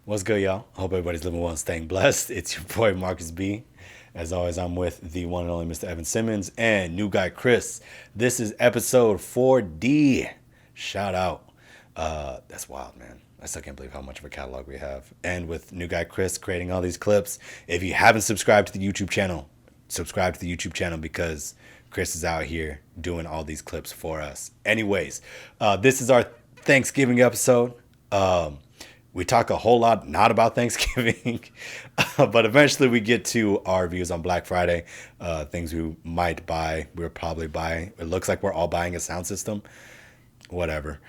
What's good, y'all? Hope everybody's living well and staying blessed. It's your boy Marcus B. As always, I'm with the one and only Mr. Evan Simmons and new guy Chris. This is episode 4D. Shout out. That's wild, man. I still can't believe how much of a catalog we have. And with new guy Chris creating all these clips. If you haven't subscribed to the YouTube channel, subscribe to the YouTube channel because Chris is out here doing all these clips for us. Anyways, this is our Thanksgiving episode. We talk a whole lot not about Thanksgiving, but eventually we get to our views on Black Friday, things we might buy, we'll probably buy. It looks like we're all buying a sound system, whatever.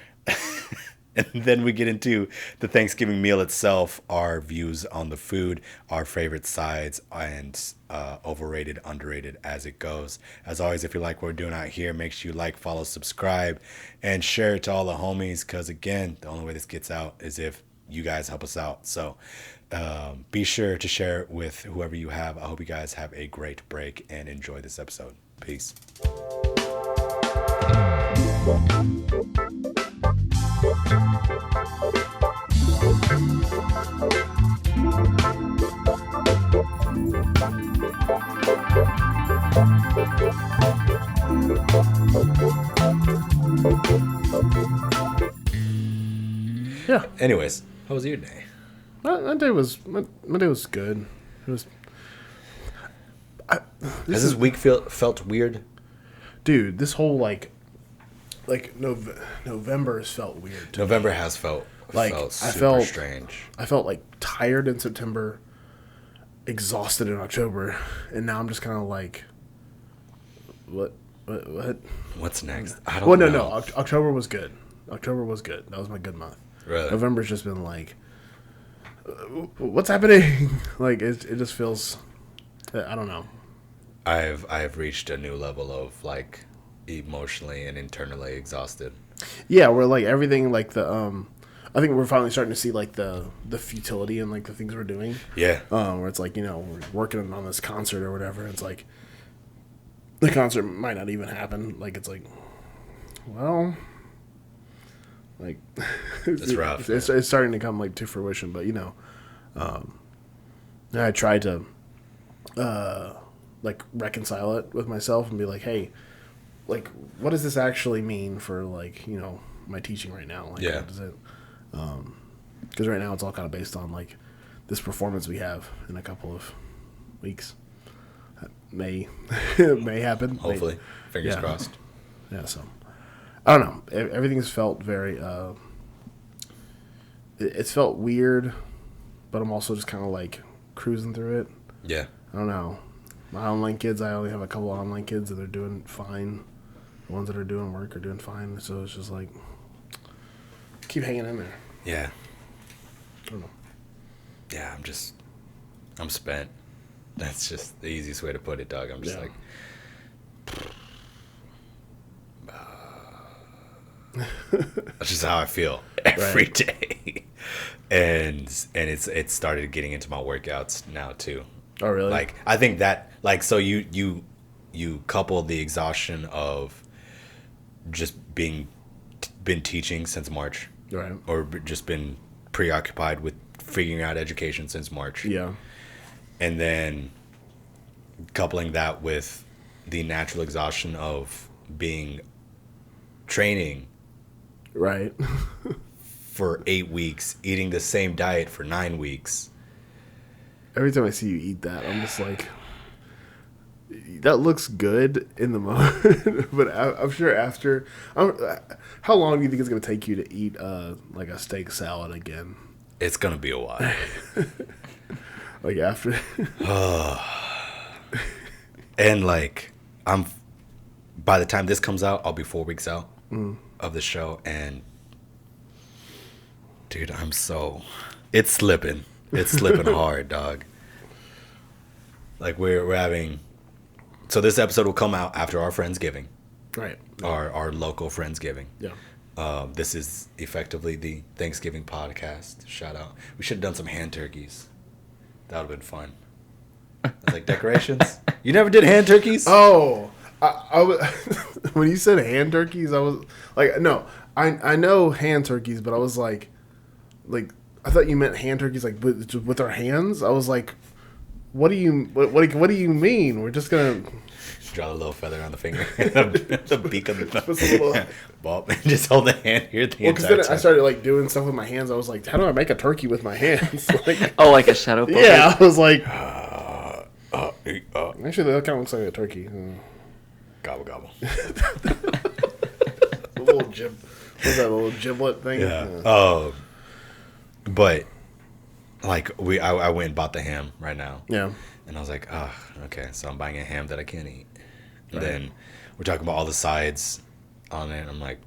And then we get into the Thanksgiving meal itself, our views on the food, our favorite sides, and overrated, underrated as it goes. As always, if you like what we're doing out here, make sure you like, follow, subscribe, and share it to all the homies. Because again, the only way this gets out is if you guys help us out. So be sure to share it with whoever you have. I hope you guys have a great break and enjoy this episode. Peace. Yeah. Anyways, how was your day? My day was good. It was. Has this week felt weird? Dude, this whole November has felt weird. November has felt super strange. I felt like tired in September, exhausted in October, and now I'm just kind of like, what? What's next? I don't know. No. October was good. That was my good month. Really? November's just been like, what's happening? Like it just feels, I don't know. I've reached a new level of like emotionally and internally exhausted. Yeah, we're like everything like the I think we're finally starting to see like the futility in like the things we're doing. Yeah. Where it's like, we're working on this concert or whatever. It's like the concert might not even happen. Like it's like, well, like it's rough. It's starting to come like to fruition, but I tried to like reconcile it with myself and be like, hey, like what does this actually mean for like my teaching right now? Like, yeah. What does it? Because right now it's all kind of based on like this performance we have in a couple of weeks. That may happen. Hopefully, fingers crossed. Yeah. So I don't know. Everything's felt very. It's felt weird, but I'm also just kind of like cruising through it. Yeah. I don't know. My online kids, I only have a couple of online kids and they're doing fine. The ones that are doing work are doing fine. So it's just like, keep hanging in there. Yeah. I don't know. Yeah, I'm spent. That's just the easiest way to put it, dog. I'm just like, that's just how I feel every day. And it's started getting into my workouts now too. Oh, really? Like, I think that, like, so you couple the exhaustion of just been teaching since March. Right. Or just been preoccupied with figuring out education since March. Yeah. And then coupling that with the natural exhaustion of training. Right. For 8 weeks, eating the same diet for 9 weeks. Every time I see you eat that, I'm just like, that looks good in the moment, but I'm sure after. How long do you think it's going to take you to eat like a steak salad again? It's going to be a while. Like after. And like, by the time this comes out, I'll be 4 weeks out of the show, and dude, it's slipping. It's slipping hard, dog. Like we're having, so this episode will come out after our Friendsgiving, right? Our local Friendsgiving. Yeah. This is effectively the Thanksgiving podcast. Shout out. We should have done some hand turkeys. That would have been fun. Like decorations. You never did hand turkeys? Oh, I was, when you said hand turkeys, I was like, no, I know hand turkeys, but I was like I thought you meant hand turkeys like with our hands. I was like, what do you mean? We're just gonna draw a little feather on the finger, the beak of the Bob, and just hold the hand here the well, because entire then time. I started like doing stuff with my hands. I was like, how do I make a turkey with my hands? Like, Oh, like a shadow puppet? yeah, I was like, Actually, that kind of looks like a turkey. gobble gobble. The little what's that little giblet thing? Yeah. But like I went and bought the ham right now. Yeah. And I was like, oh, okay, so I'm buying a ham that I can't eat. And then we're talking about all the sides on it. And I'm like,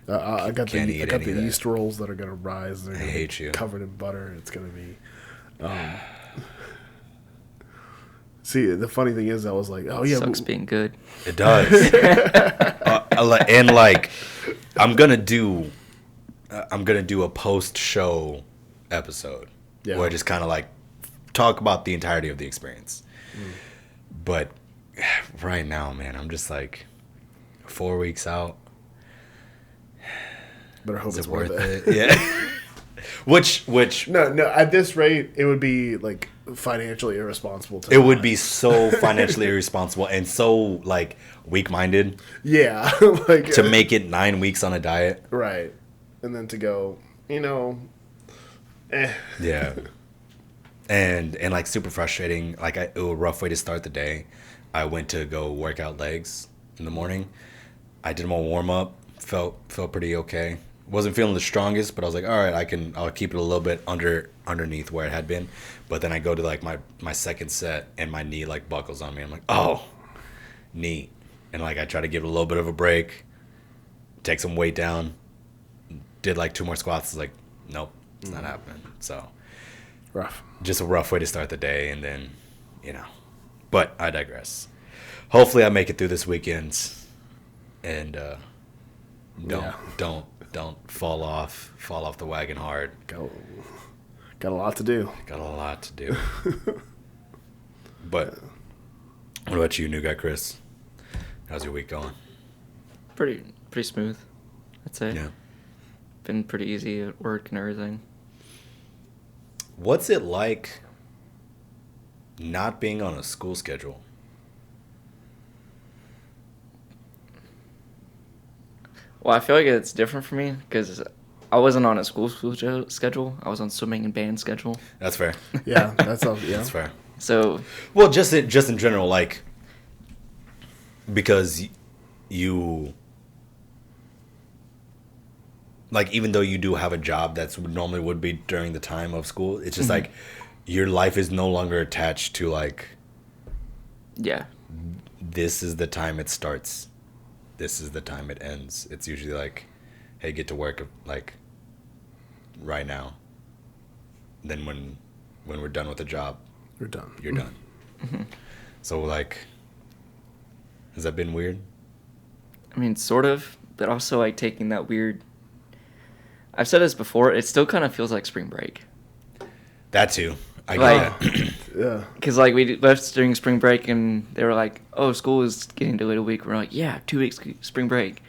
I got can't the eat any of that. yeast rolls that are gonna rise. They're I gonna hate be you. covered in butter. It's gonna be. See, the funny thing is, I was like, oh yeah, Sucks being good. it does. And like, I'm gonna do a post-show episode where I just kind of like talk about the entirety of the experience. But right now, man, I'm just like 4 weeks out. better hope Is it's it worth it. it? Yeah. Which No, at this rate, it would be like financially irresponsible. it would be so financially irresponsible and so like weak-minded yeah, like to make it 9 weeks on a diet. right, and then to go, Yeah. And like super frustrating. Like it was a rough way to start the day. I went to go work out legs in the morning. I did my warm up. Felt pretty okay. Wasn't feeling the strongest, but I was like, all right, I'll keep it a little bit underneath where it had been. But then I go to like my second set and my knee like buckles on me. I'm like, oh, knee. And like I try to give it a little bit of a break, take some weight down, did like 2 more squats. It's like, nope, it's not happening. So rough. just a rough way to start the day, and then, but I digress. Hopefully I make it through this weekend and don't fall off the wagon hard. Got a lot to do. Got a lot to do. But what about you, new guy Chris? How's your week going? Pretty smooth, I'd say. Yeah. Been pretty easy at work and everything. What's it like not being on a school schedule? Well, I feel like it's different for me because I wasn't on a school schedule. I was on swimming and band schedule. That's fair. Yeah, that's all. Yeah, That's fair. So, Well, just in general, like, because you, like, even though you do have a job that's normally would be during the time of school, it's just like your life is no longer attached to like, yeah. this is the time it starts, this is the time it ends. It's usually like, hey, get to work like right now. Then when we're done with the job, you're done. you're done. So like, has that been weird? I mean, sort of, but also like taking that weird. I've said this before. It still kind of feels like spring break. That too. I get Like- that. Yeah, Because like we left during spring break and they were like, "Oh, school is getting delayed a week." We're like, "Yeah, 2 weeks spring break,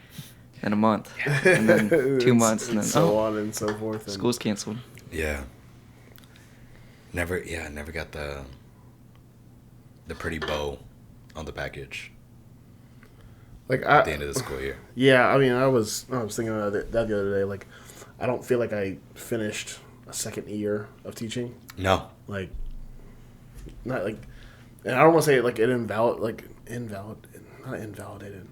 then a month, and then 2 months, and then so on and so forth. And school's canceled." Yeah. Never got the pretty bow on the package like at the end of the school year. Yeah, I mean, I was thinking about that the other day. Like, I don't feel like I finished a second year of teaching. No. Like, not like, and I don't want to say like not invalidated.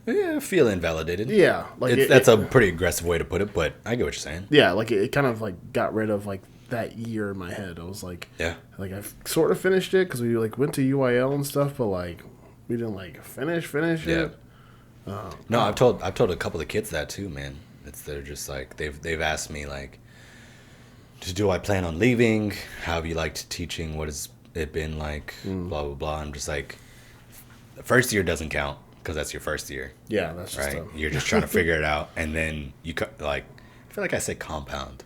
Yeah, I feel invalidated. Yeah, like That's a pretty aggressive way to put it, but I get what you're saying. yeah, like it kind of like got rid of like that year in my head. I was like, Yeah. like I sort of finished it because we like went to UIL and stuff, but like we didn't like finish Yeah. it. No, I've told a couple of kids that too, man. They're just like they've asked me like, do I plan on leaving? How have you liked teaching? What has it been like? Blah blah blah. I'm just like, the first year doesn't count because that's your first year, Yeah, that's just right? You're just trying to figure it out, and then you like, I feel like I say compound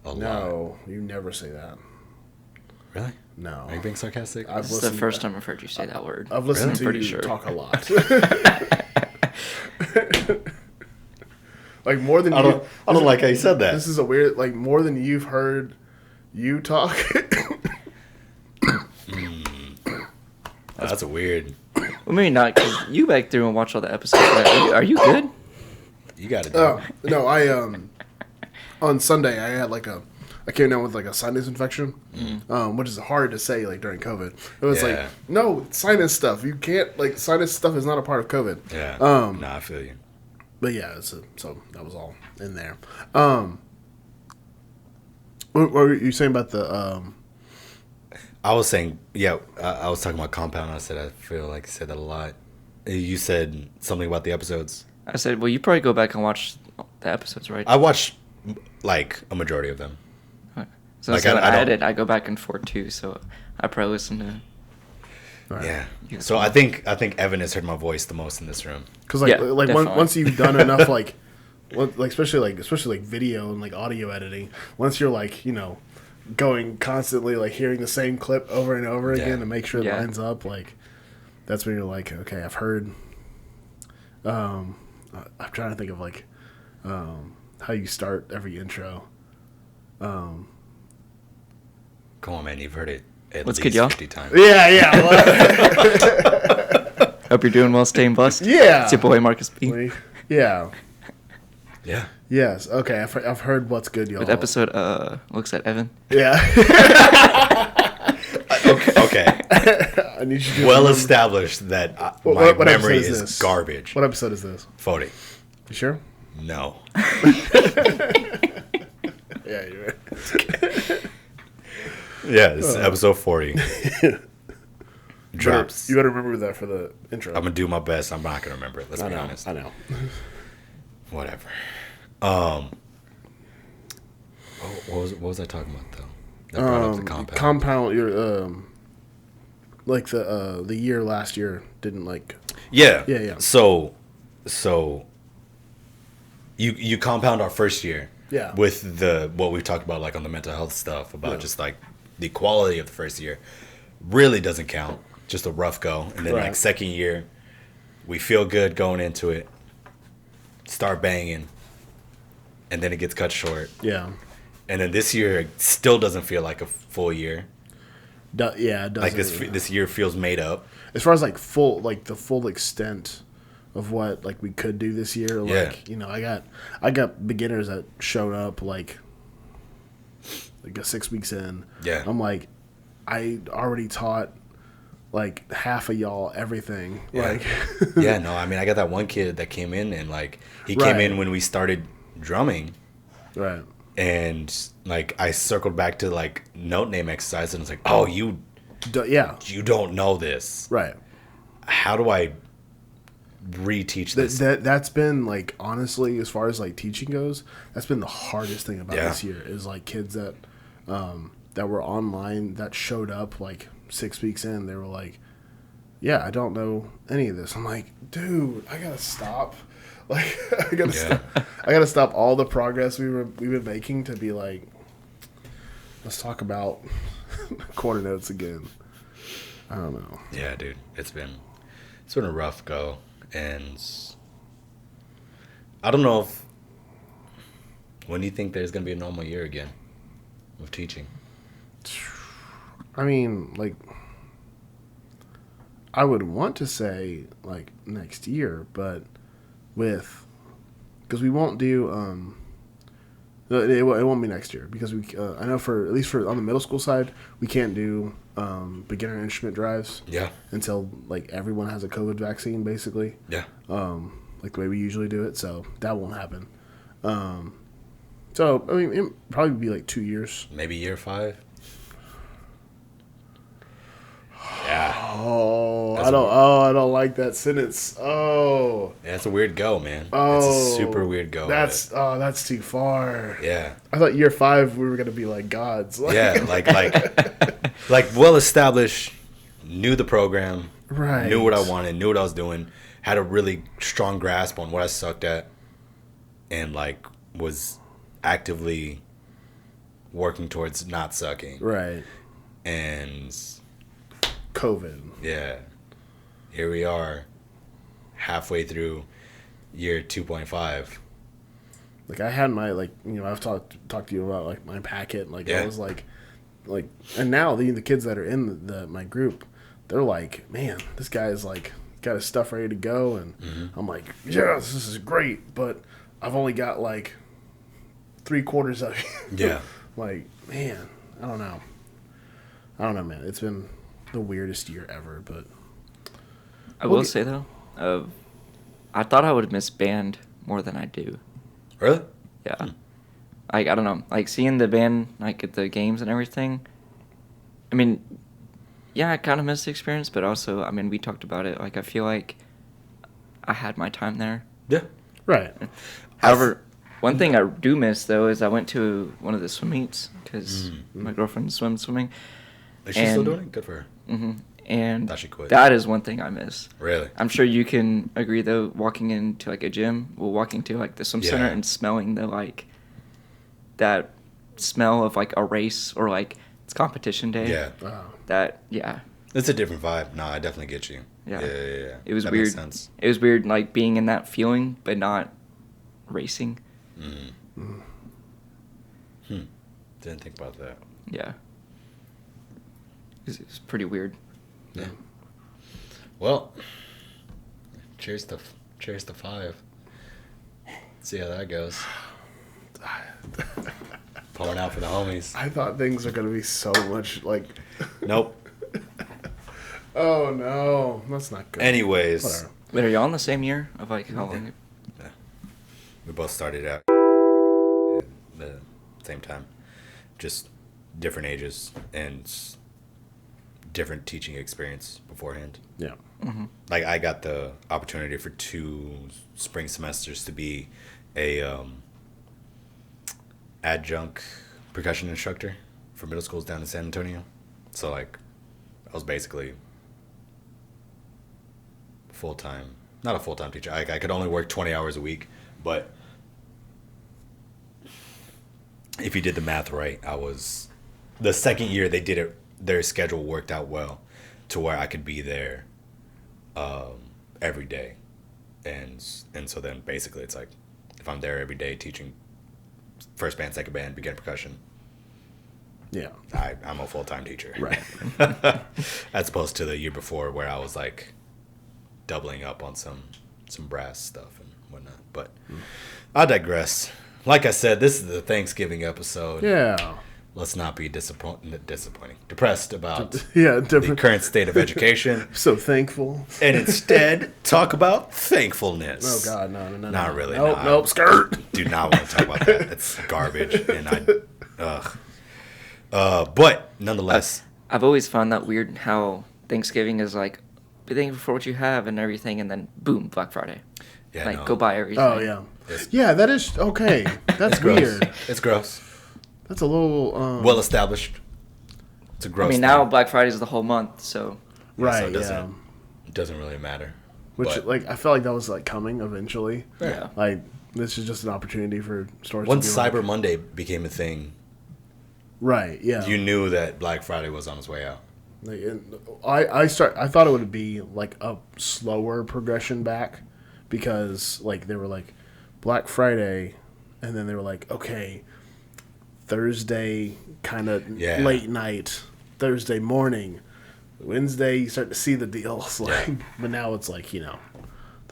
a lot. no, you never say that. Really? No, Are you being sarcastic? This is the first time I've heard you say that word. I've listened I'm to pretty you sure. talk a lot. Like more than I don't like how you said that. This is a weird, like more than you've heard you talk. That's a weird. Well, maybe not, because you back through and watch all the episodes. Right? Are you good? You got to do. Oh no, I on Sunday I had I came down with like a sinus infection, which is hard to say like during COVID. It was like no sinus stuff. You can't like sinus stuff is not a part of COVID. Yeah. Nah, I feel you. But yeah, so that was all in there. What were you saying about the? I was saying, I was talking about Compound. I said I feel like I said that a lot. You said something about the episodes. I said, well, you probably go back and watch the episodes, right? I watched like a majority of them. So like, I I don't- edit. I go back and forth too, so I probably listen to. Right. Yeah. So I think Evan has heard my voice the most in this room. Because like Yeah, definitely. once you've done enough like especially video and like audio editing, once you're like going constantly like hearing the same clip over and over again to make sure it lines up, like that's when you're like, okay, I've heard. I'm trying to think of like how you start every intro. Come on, man. You've heard it at What's least good, y'all? 50 times. Yeah. Hope you're doing well, staying blessed. Yeah. It's your boy Marcus B. Yeah. Yeah. Yes. Okay. I've heard what's good, y'all. With episode looks at Evan. Yeah. Okay. I need you to Well remember- established that my what memory episode is is this? garbage. What episode is this? 40. You sure? No. Yeah, you're right. Yeah, this is episode 40. Drops. You better remember that for the intro. I'm gonna do my best. I'm not gonna remember it. Let's be honest. I know. Whatever. What was I talking about though? That brought up the compound. Compound. Your like the year last year didn't like. Yeah. Yeah. So you compound our first year. Yeah. With what we've talked about, like on the mental health stuff, about just like the quality of the first year, really doesn't count. Just a rough go, and then like second year, we feel good going into it, start banging, and then it gets cut short. Yeah. And then this year it still doesn't feel like a full year. Yeah. It doesn't. Like this year feels made up. As far as like the full extent of what like we could do this year, like I got beginners that showed up like 6 weeks in. Yeah. I'm like, I already taught like half of y'all everything. Yeah. Like Yeah, no, I mean I got that one kid that came in and like he came in when we started drumming. Right. And like I circled back to like note name exercise and it's like, oh, you don't know this. Right. How do I reteach this? That's been like, honestly, as far as like teaching goes, that's been the hardest thing about this year is like kids that that were online that showed up like 6 weeks in. They were like, yeah, I don't know any of this. I'm like, dude, I gotta stop. Like I gotta stop all the progress we've been making to be like, let's talk about quarter notes again. I don't know. Yeah, dude, it's been a rough go, and I don't know if when do you think there's gonna be a normal year again of teaching? I mean, like, I would want to say like next year, but because we won't do it won't be next year because we I know for at least for on the middle school side we can't do beginner instrument drives until like everyone has a COVID vaccine basically like the way we usually do it, so that won't happen. So I mean it'll probably be like 2 years, maybe year 5. Yeah. I don't like that sentence. Yeah, it's a weird go, man. It's a super weird go. That's too far. Yeah. I thought year 5 we were gonna be like gods. Yeah, like well established, knew the program, right? Knew what I wanted, knew what I was doing, had a really strong grasp on what I sucked at, and like was actively working towards not sucking. Right. And COVID. Yeah. Here we are, halfway through year 2.5, Like I had my I've talked to you about like my packet. Like I was like, and now the kids that are in my group, they're like, man, this guy's like got his stuff ready to go, and I'm like, yes, this is great, but I've only got like 3/4 of it. Yeah. Like, man, I don't know, man. It's been the weirdest year ever, but I will say though, I thought I would miss band more than I do. Really? Yeah. Like, I don't know. Like, seeing the band, like, at the games and everything, I mean, yeah, I kind of miss the experience, but also, I mean, we talked about it. Like, I feel like I had my time there. Yeah. right. However, one thing I do miss, though, is I went to one of the swim meets because my girlfriend swimming. Is she still doing it? Good for her. Mm-hmm. And Thought she quit. that is one thing I miss. Really? I'm sure you can agree, though, walking into, like, a gym, walking to, like, the swim center and smelling the, like, that smell of, like, a race or, like, it's competition day. Yeah. That, yeah. It's a different vibe. No, I definitely get you. Yeah. Yeah. It was that weird. Makes sense. It was weird, like, being in that feeling, but not racing. Didn't think about that. Yeah. It's pretty weird. Yeah. Well, cheers to 5. See how that goes. Pouring out for the homies. I thought things are gonna be so much like. Nope. Oh no, that's not good. Anyways, Whatever. Wait, are y'all in the same year of, like, how long? Yeah. We both started out at the same time. Just different ages and different teaching experience beforehand. Yeah. Mm-hmm. Like, I got the opportunity for 2 spring semesters to be a adjunct percussion instructor for middle schools down in San Antonio. So, like, I was basically full-time, not a full-time teacher. I could only work 20 hours a week, but if you did the math right, the second year they did it, their schedule worked out well to where I could be there every day. And so then basically it's like, if I'm there every day teaching first band, second band, beginner percussion, Yeah. I'm a full-time teacher. Right. As opposed to the year before where I was like doubling up on some brass stuff and whatnot. But I digress. Like I said, this is the Thanksgiving episode. Yeah. Let's not be depressed about Yeah. the Different. current state of education. So thankful. And instead talk about thankfulness. Oh God, no. Not really. Nope. No, Skirt. do not want to talk about that. It's garbage, and but nonetheless, I've always found that weird how Thanksgiving is like, be thankful for what you have and everything, and then boom, Black Friday. yeah, Like, no, go buy everything. Oh yeah. It's- Yeah, that is okay. That's it's gross. weird. It's gross. That's a little Well established. It's a gross. I mean, thing. now Black Friday is the whole month, so right. So it Yeah. doesn't really matter. Which But like I felt like that was like coming eventually. yeah. Like this is just an opportunity for stores. once to be Cyber like, Monday became a thing, right. Yeah. you knew that Black Friday was on its way out. Like, I thought it would be like a slower progression back because like they were like Black Friday and then they were like okay Thursday kind of Yeah. late night, Thursday morning, Wednesday you start to see the deals like but now it's like the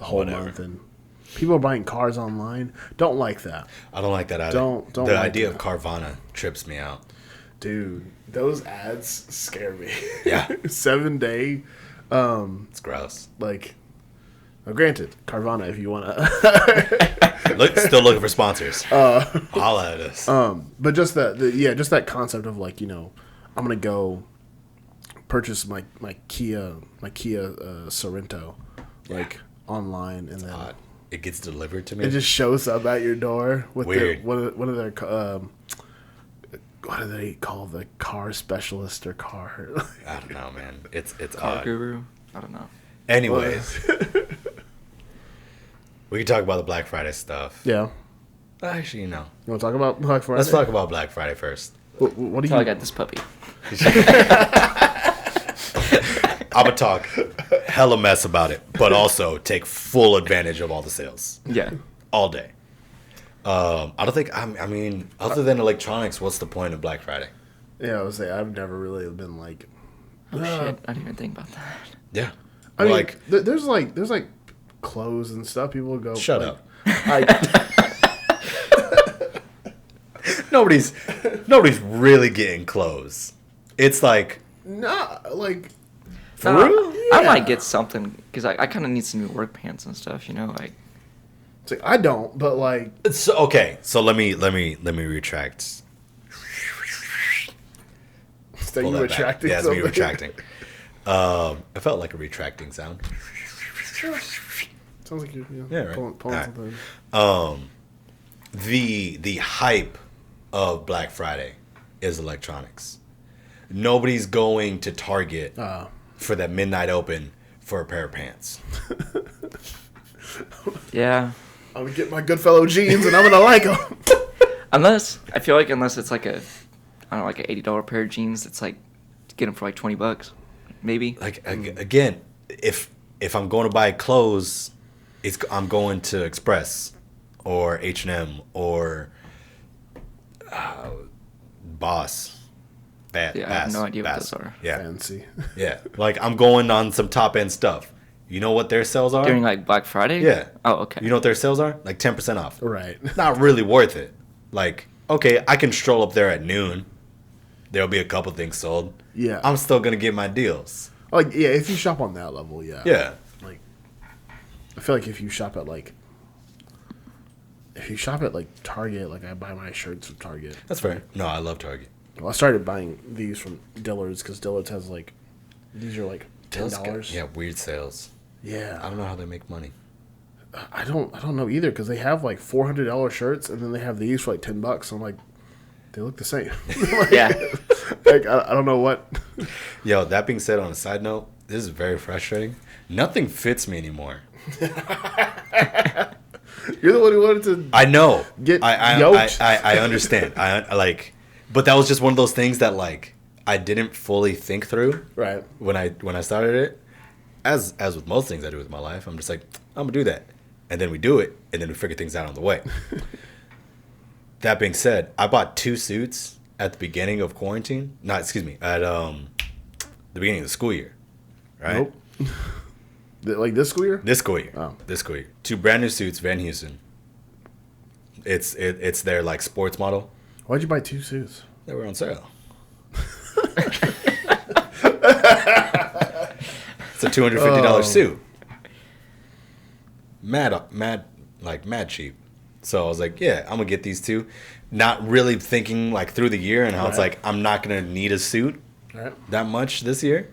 whole Whatever. month and people are buying cars online. Don't like that. I don't like that either. Don't The like idea that. of Carvana trips me out. Dude, those ads scare me. Yeah. 7 day It's gross. like granted Carvana if you want to Still looking for sponsors. Holla at us. but just just that concept of like I'm gonna go purchase my Kia Sorento like online and then Odd. It gets delivered to me. it just shows up at your door with Weird. what are their what do they call the car specialist or car I don't know, man. It's Car odd. guru. I don't know. Anyways, we can talk about the Black Friday stuff. yeah. Actually, You want to talk about Black Friday? let's talk about Black Friday first. What do Until I you got this puppy. I'm gonna talk hella mess about it, but also take full advantage of all the sales Yeah. all day. I don't think. I mean, other than electronics, what's the point of Black Friday? Yeah, I would say I've never really been like. Oh shit! I didn't even think about that. Yeah, I mean, like there's like clothes and stuff. People go. shut like, up. I, Nobody's really getting clothes. It's like nah, like for Nah, real. I Yeah. might get something because I kind of need some new work pants and stuff. You know, like it's like I don't, but like It's okay. So let me retract. that Pull you that back. retracting. Yeah, it's me something. retracting. It felt like a retracting sound. Sounds like you're Yeah, right. pulling All right. something. The hype of Black Friday is electronics. Nobody's going to Target for that midnight open for a pair of pants. yeah. I'm gonna get my Goodfellow jeans and I'm gonna like them. Unless I feel like it's like a I don't know, like an $80 pair of jeans. It's like get them for like $20, maybe. Like again, if I'm going to buy clothes, I'm going to Express or H&M or Boss. Yeah, I have no idea what Bass. those are. Yeah, Fancy. yeah. Like I'm going on some top end stuff. You know what their sales are? During like Black Friday. Yeah. Oh, okay. You know what their sales are? Like 10% off. Right. Not really worth it. Like, okay, I can stroll up there at noon. There'll be a couple things sold. Yeah. I'm still gonna get my deals. Like yeah, if you shop on that level, yeah. Yeah. Like I feel like if you shop at Target, like I buy my shirts from Target. That's fair. No, I love Target. Well, I started buying these from Dillard's because Dillard's has like these are like $10. Yeah, weird sales. Yeah. I don't know how they make money. I don't know either because they have like $400 shirts and then they have these for like $10. I'm like, they look the same. Like, Yeah. like I don't know what. Yo, that being said, on a side note, this is very frustrating. Nothing fits me anymore. You're the one who wanted to. I know. Get I yoked. I understand. I like, but that was just one of those things that like I didn't fully think through Right. when I started it. As with most things I do with my life, I'm just like, I'm gonna do that, and then we do it, and then we figure things out on the way. That being said, I bought 2 suits at the beginning of quarantine. Not, excuse me, at the beginning of the school year, right? Nope. Like this school year? This school year. Oh. This school year. 2 brand new suits, Van Heusen. It's their like sports model. Why'd you buy 2 suits? They were on sale. It's a $250 suit. Mad cheap. So I was like, yeah, I'm gonna get these 2. Not really thinking like through the year and how it's Right. like I'm not gonna need a suit All right. that much this year.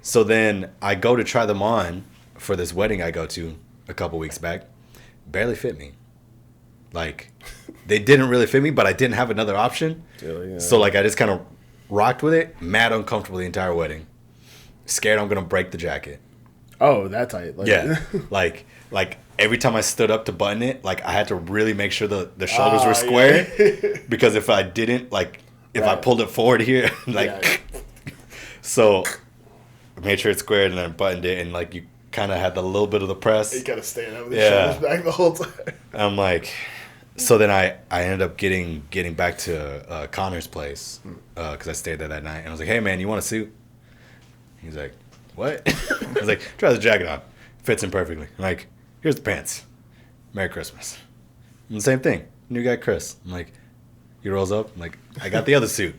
So then I go to try them on for this wedding I go to a couple weeks back. Barely fit me. Like they didn't really fit me, but I didn't have another option. Really, yeah. So like I just kind of rocked with it. Mad uncomfortable the entire wedding. Scared I'm gonna break the jacket. Oh, that tight. Like, Yeah. like every time I stood up to button it, like I had to really make sure the shoulders were square. Yeah. Because if I didn't, like if I Right. pulled it forward here, like Yeah. so I made sure it's squared and then buttoned it and like you kinda had the little bit of the press. You gotta stand up with Yeah. your shoulders back the whole time. I'm like, so then I ended up getting back to Connor's place because I stayed there that night, and I was like, hey man, you want a suit? He's like, what? I was like, try the jacket on, fits him perfectly. I'm like, here's the pants. Merry Christmas. And the same thing, new guy Chris. I'm like, he rolls up. I'm like, I got the other suit.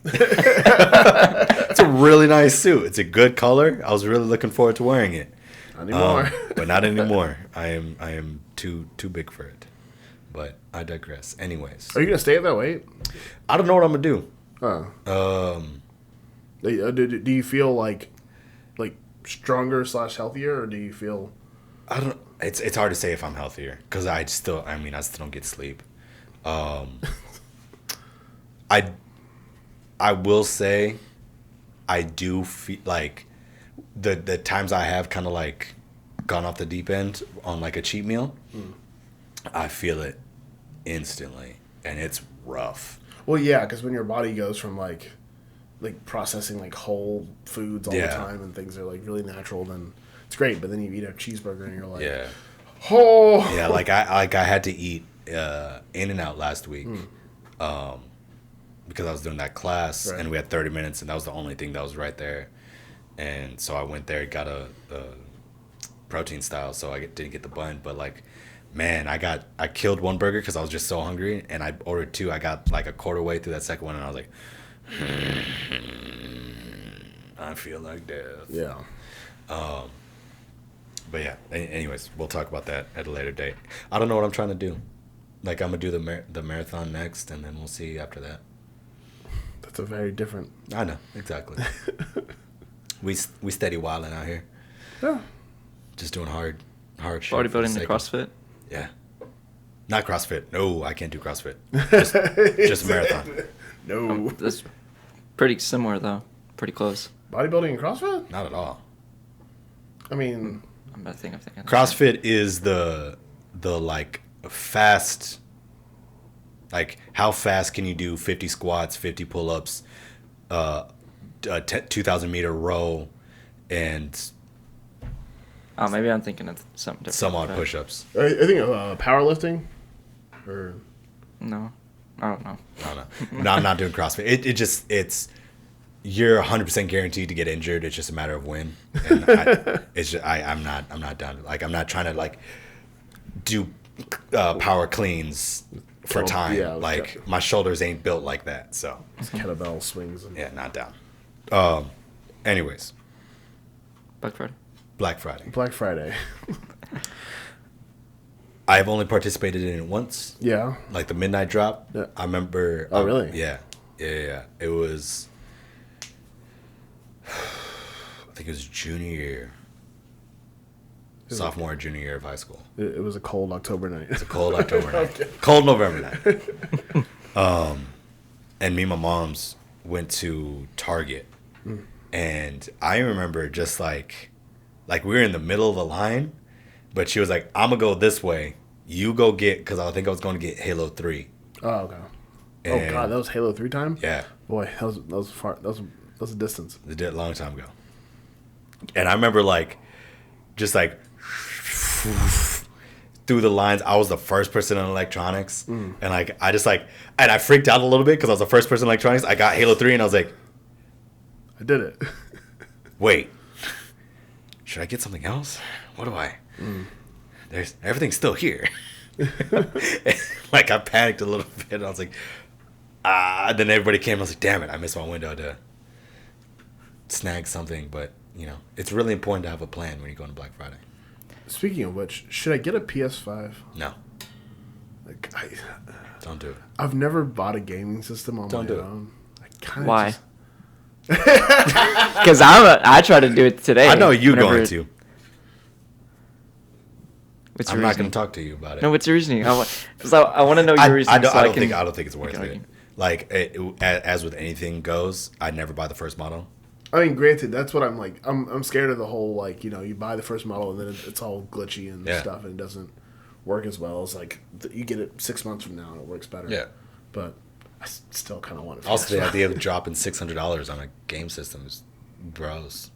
It's a really nice suit. It's a good color. I was really looking forward to wearing it. Not anymore. But not anymore. I am too big for it. But I digress. Anyways, Are you gonna stay at that weight? I don't know what I'm gonna do. Oh. Do you feel like stronger / healthier, or do you feel? I don't. It's hard to say if I'm healthier because I still don't get sleep. I will say, I do feel like the times I have kind of like gone off the deep end on like a cheat meal, I feel it instantly, and it's rough. Well, yeah, because when your body goes from like processing like whole foods all the Yeah. time and things are like really natural, then it's great. But then you eat a cheeseburger and you're like, Yeah. oh, Yeah, like I had to eat In and Out last week, because I was doing that class, and we had 30 minutes, and that was the only thing that was right there. And so I went there, got a protein style, so I didn't get the bun. But like, man, I killed one burger because I was just so hungry, and I ordered two. I got like a quarter way through that second one, and I was like, I feel like death. Yeah. But yeah, anyways, we'll talk about that at a later date. I don't know what I'm trying to do. Like, I'm gonna do the marathon next, and then we'll see after that. That's a very different. I know, exactly. we steady wilding out here. Yeah. Just doing hard shit. Bodybuilding to CrossFit. Yeah. Not CrossFit. No, I can't do CrossFit. Just a marathon. No. That's pretty similar though. Pretty close. Bodybuilding and CrossFit? Not at all. I mean, I'm thinking. CrossFit is the like fast, like how fast can you do 50 squats, 50 pull-ups, a 2,000 meter row, and Oh, maybe I'm thinking of something different. some odd push-ups. I think powerlifting, or No, I don't know. No, I'm not doing CrossFit. It's you're 100% guaranteed to get injured. It's just a matter of when. And I'm not down. Like, I'm not trying to like do power cleans for time. Yeah, like, my shoulders ain't built like that. So kettlebell swings. And yeah, not down. Anyways, Black Friday. Black Friday. Black Friday. I've only participated in it once. Yeah. Like the midnight drop. Yeah. I remember. Oh, really? Yeah. It was. I think it was junior year. Sophomore, junior year of high school. It was a cold October night. It's a cold October night. Okay. Cold November night. And me and my moms went to Target. And I remember just like we were in the middle of the line, but she was like, I'm going to go this way. You go get, because I think I was going to get Halo 3. Oh, okay. And God, that was Halo 3 time? Yeah. Boy, that was far. That was a distance. They did it a long time ago. And I remember like, just like, through the lines. I was the first person in electronics. And like, and I freaked out a little bit because I was the first person in electronics. I got Halo 3 and I was like, I did it. wait, should I get something else? What do I? Everything's still here. Like, I panicked a little bit. And I was like, then everybody came. I was like, damn it, I missed my window to snag something. But, you know, it's really important to have a plan when you go into Black Friday. Speaking of which, should I get a PS5? No, Like, don't do it. I've never bought a gaming system on Don't my do it. own. I kinda Why? just- Because I tried to do it today. I know you whenever- going to. What's I'm your not reasoning? going to talk to you about it. No, what's your reasoning? I want to know your reasoning. I don't can- think it's worth can it. argue. Like, as with anything goes, I never buy the first model. I mean, granted, that's what I'm like. I'm scared of the whole, like, you know, you buy the first model and then it's all glitchy and Yeah. stuff and it doesn't work as well as, like, you get it 6 months from now and it works better. Yeah. But I still kind of want it. Also, the idea of dropping $600 on a game system is gross.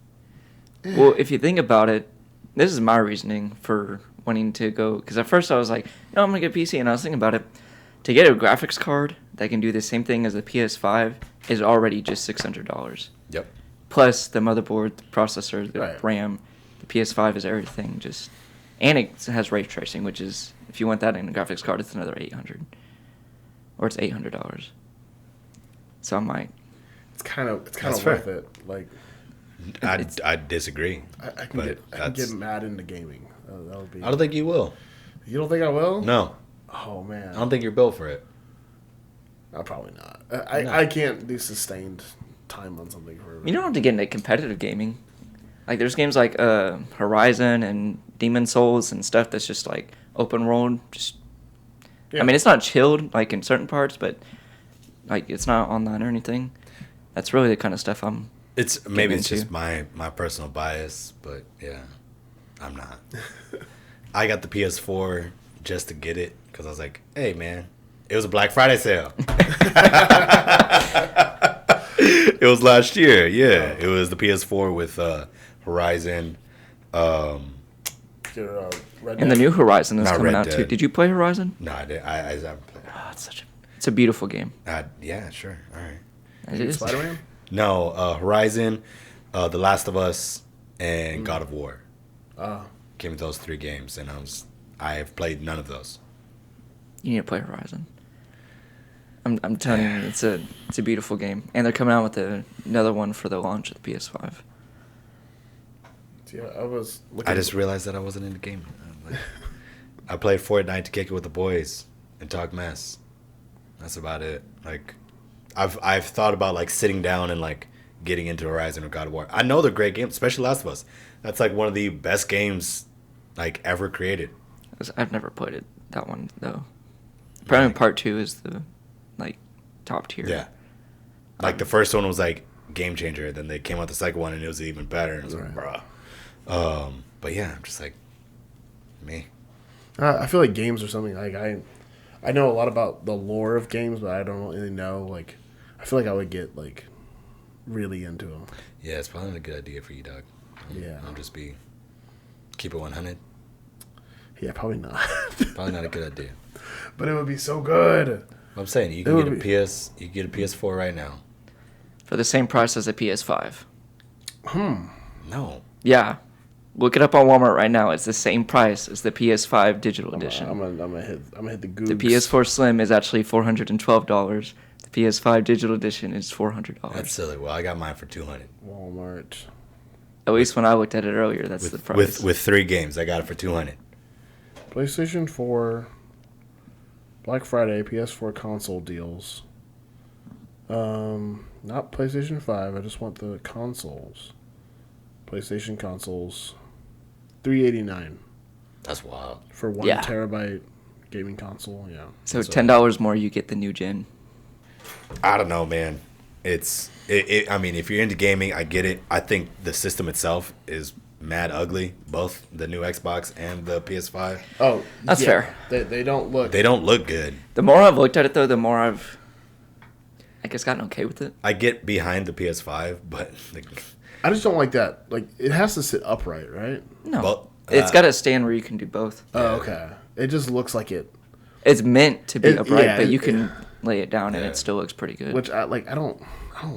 Well, if you think about it, this is my reasoning for wanting to go. Because at first I was like, no, I'm going to get a PC. And I was thinking about it. To get a graphics card that can do the same thing as the PS5 is already just $600. Yep. Plus the motherboard, the processor, the Right. RAM. The PS5 is everything. And it has ray tracing, which is, if you want that in a graphics card, it's another $800. Or it's $800. So I'm like, It's kind of That's worth fair. it. Like, I disagree. I but can get mad into gaming. That would be. I don't think you will. You don't think I will? No, Oh man. I don't think you're built for it. Probably not. No. I can't do sustained time on something for. you don't have to get into competitive gaming. Like, there's games like Horizon and Demon Souls and stuff that's just like open world. Yeah. I mean, it's not chilled like in certain parts, but like it's not online or anything. That's really the kind of stuff I'm. It's maybe it's into. just my personal bias, but yeah, I'm not. I got the PS4 just to get it because I was like, hey man, it was a Black Friday sale. It was last year, yeah. It was the PS4 with Horizon. Red Red And the Dead. new Horizon is Not coming Red out too. Dead. Did you play Horizon? No, I did. I haven't played. Oh, it's a beautiful game. Yeah, sure. All right. It is. Spider-Man? No, Horizon, The Last of Us, and God of War. Give me those 3 games, and I have played none of those. You need to play Horizon. I'm telling you, it's a beautiful game, and they're coming out with another one for the launch of the PS5. Yeah, I was looking. I just realized that I wasn't into gaming. I played Fortnite to kick it with the boys and talk mess. That's about it. Like, I've thought about like sitting down and like getting into Horizon or God of War. I know they're great games, especially Last of Us. That's like one of the best games like ever created. I've never played it, that one though. Probably Part 2 is the like top tier. Yeah. Like the first one was like game changer. Then they came out the second one and it was even better. And it was like, bruh. But yeah, I'm just like me. I feel like games are something like I know a lot about the lore of games, but I don't really know. Like, I feel like I would get like really into them. Yeah, it's probably not a good idea for you, dog. Yeah. I'll just keep it 100. Yeah, probably not. Probably not a good idea. But it would be so good. I'm saying you can get a PS4 right now. For the same price as a PS5. No. Yeah. Look it up on Walmart right now. It's the same price as the PS5 digital edition. I'm gonna hit the Googs. The PS4 Slim is actually $412. The PS5 digital edition is $400. That's silly. Well, I got mine for $200. Walmart. At least when I looked at it earlier, that's the price. With 3 games, I got it for $200. PlayStation 4, Black Friday, PS4 console deals. Not PlayStation 5. I just want the consoles. PlayStation consoles, $389 That's wild. for 1 Yeah. terabyte gaming console. Yeah. So $10 more, you get the new gen. I don't know, man. I mean, if you're into gaming, I get it. I think the system itself is mad ugly. Both the new Xbox and the PS5. Oh, That's fair. They don't look. They don't look good. The more I've looked at it, though, the more I've, I guess, gotten okay with it. I get behind the PS5, but I just don't like that. Like, it has to sit upright, right? No. Well, It's got a stand where you can do both. Oh, okay. It just looks like it. It's meant to be upright, yeah, but you can lay it down and Yeah. it still looks pretty good. Which I don't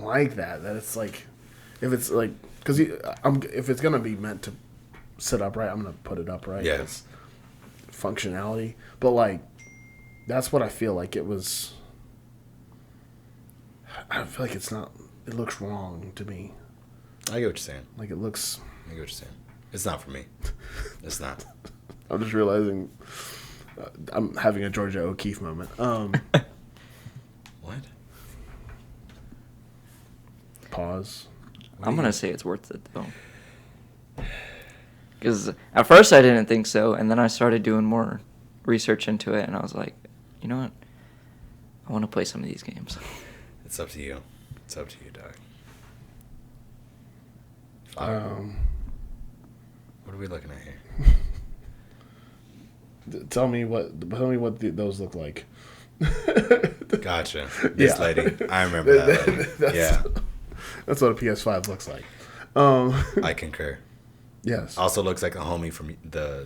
like that. That it's like, if it's like, because if it's gonna be meant to sit upright, I'm gonna put it upright. Yeah. It's functionality, but like, that's what I feel like it was. I feel like it's not. It looks wrong to me. I get what you're saying. Like it looks. I get what you're saying. It's not for me. It's not. I'm just realizing. I'm having a Georgia O'Keeffe moment. What? Pause. I'm going to say it's worth it, though. Because at first I didn't think so, and then I started doing more research into it, and I was like, you know what? I want to play some of these games. It's up to you. It's up to you, dog. What are we looking at here? Tell me what those look like. Gotcha. This Yeah. lady. I remember that lady. Yeah. That's what a PS5 looks like. I concur. Yes. Also looks like a homie from the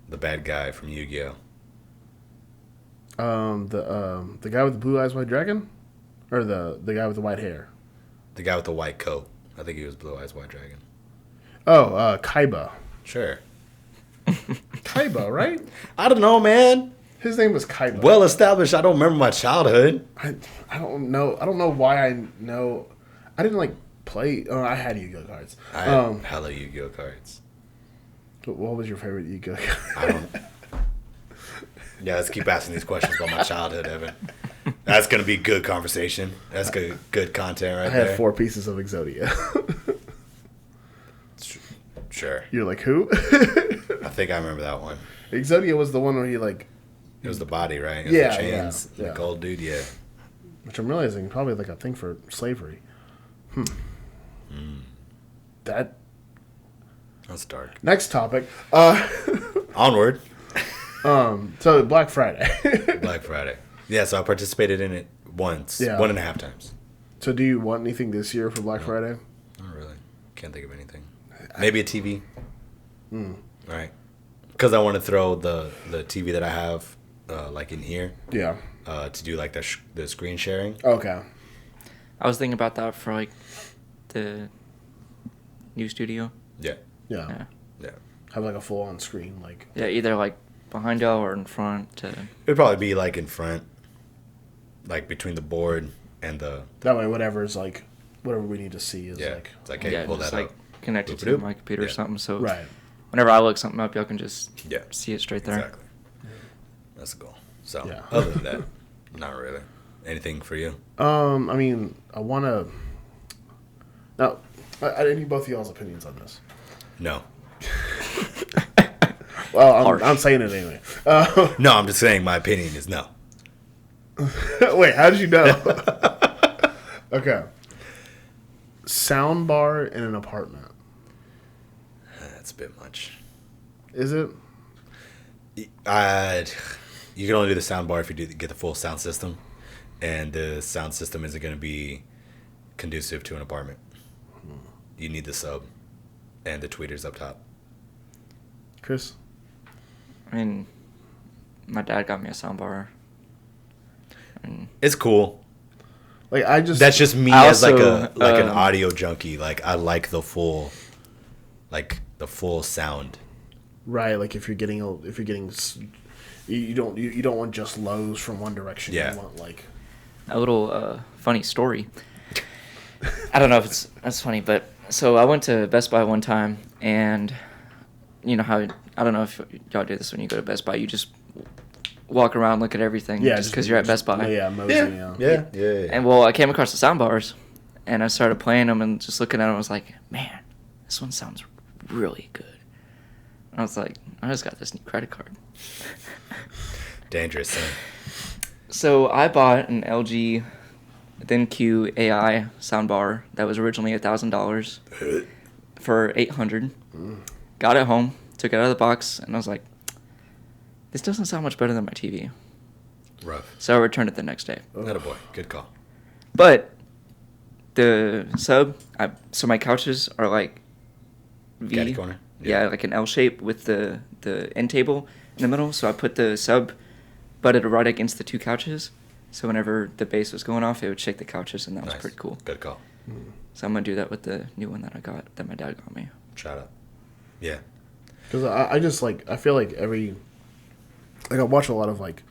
bad guy from Yu-Gi-Oh. The guy with the blue eyes, white dragon, or the guy with the white hair. The guy with the white coat. I think he was Blue Eyes White Dragon. Oh, Kaiba. Sure. Kaiba, right? I don't know, man. His name was Kaiba. Well established. I don't remember my childhood. I don't know. I don't know why I know. I didn't like play. Oh, I had Yu-Gi-Oh cards. I had hella Yu-Gi-Oh cards. What was your favorite Yu-Gi-Oh card? I don't. Yeah, let's keep asking these questions about my childhood, Evan. That's gonna be good conversation. That's good content right I had there. 4 pieces of Exodia. Sure. You're like, who? I think I remember that one. Exodia was the one where he like, It was the body, right? It was Yeah, the chains, yeah. the gold dude. Yeah. which I'm realizing probably like a thing for slavery. That That's dark. next topic. Onward. So Black Friday. Black Friday. Yeah, so I participated in it once. Yeah. 1.5 times. So do you want anything this year for Black Friday? Not really. Can't think of anything. Maybe a TV. Or right? Because I want to throw the TV that I have like in here. Yeah. To do like the screen sharing. Okay. I was thinking about that for like the new studio. Yeah. Yeah. Yeah. Yeah. Have like a full on screen, like. Yeah, either like behind y'all or in front. It'd probably be like in front, like between the board and the. That way, whatever we need to see is Yeah. like. It's like, hey, Yeah, pull just that like up. connect it to Boop-a-doop. my computer or Yeah. something. So Right. whenever I look something up, y'all can just Yeah. see it straight there. Exactly. That's the goal. So Yeah. other than that, not really. Anything for you? I mean, I want to. Now, I need both of y'all's opinions on this. No. Well, I'm saying it anyway. No, I'm just saying my opinion is no. Wait, how did you know? Okay. Sound bar in an apartment. That's a bit much. Is it? You can only do the sound bar if you get the full sound system, and the sound system isn't going to be conducive to an apartment. You need the sub and the tweeters up top. Chris? I mean, my dad got me a soundbar. And It's cool. Like, I just. That's just me I as like also, an audio junkie. Like I like the full sound. Right, like if you're getting you don't want just lows from one direction. Yeah. You want like. a little funny story. I don't know if that's funny, but so I went to Best Buy one time, and you know how I don't know if y'all do this when you go to Best Buy. You just walk around, look at everything, Yeah, just because you're at Best Buy. Yeah, mosey, Yeah. And well, I came across the sound bars, and I started playing them and just looking at them. I was like, man, this one sounds really good. And I was like, I just got this new credit card. Dangerous. Huh? So I bought an LG ThinQ AI soundbar that was originally $1,000 for $800. Got it home, took it out of the box, and I was like, this doesn't sound much better than my TV. Rough. So I returned it the next day. Attaboy. Good call. But the sub, so my couches are like V. Caddy corner? Yeah, like an L shape with the end table in the middle. So I put the sub butted right against the two couches. So whenever the bass was going off, it would shake the couches, and that was Nice. pretty cool. Good call. So I'm gonna do that with the new one that my dad got me. Shout out. Yeah. Because I just like I feel like I watch a lot of like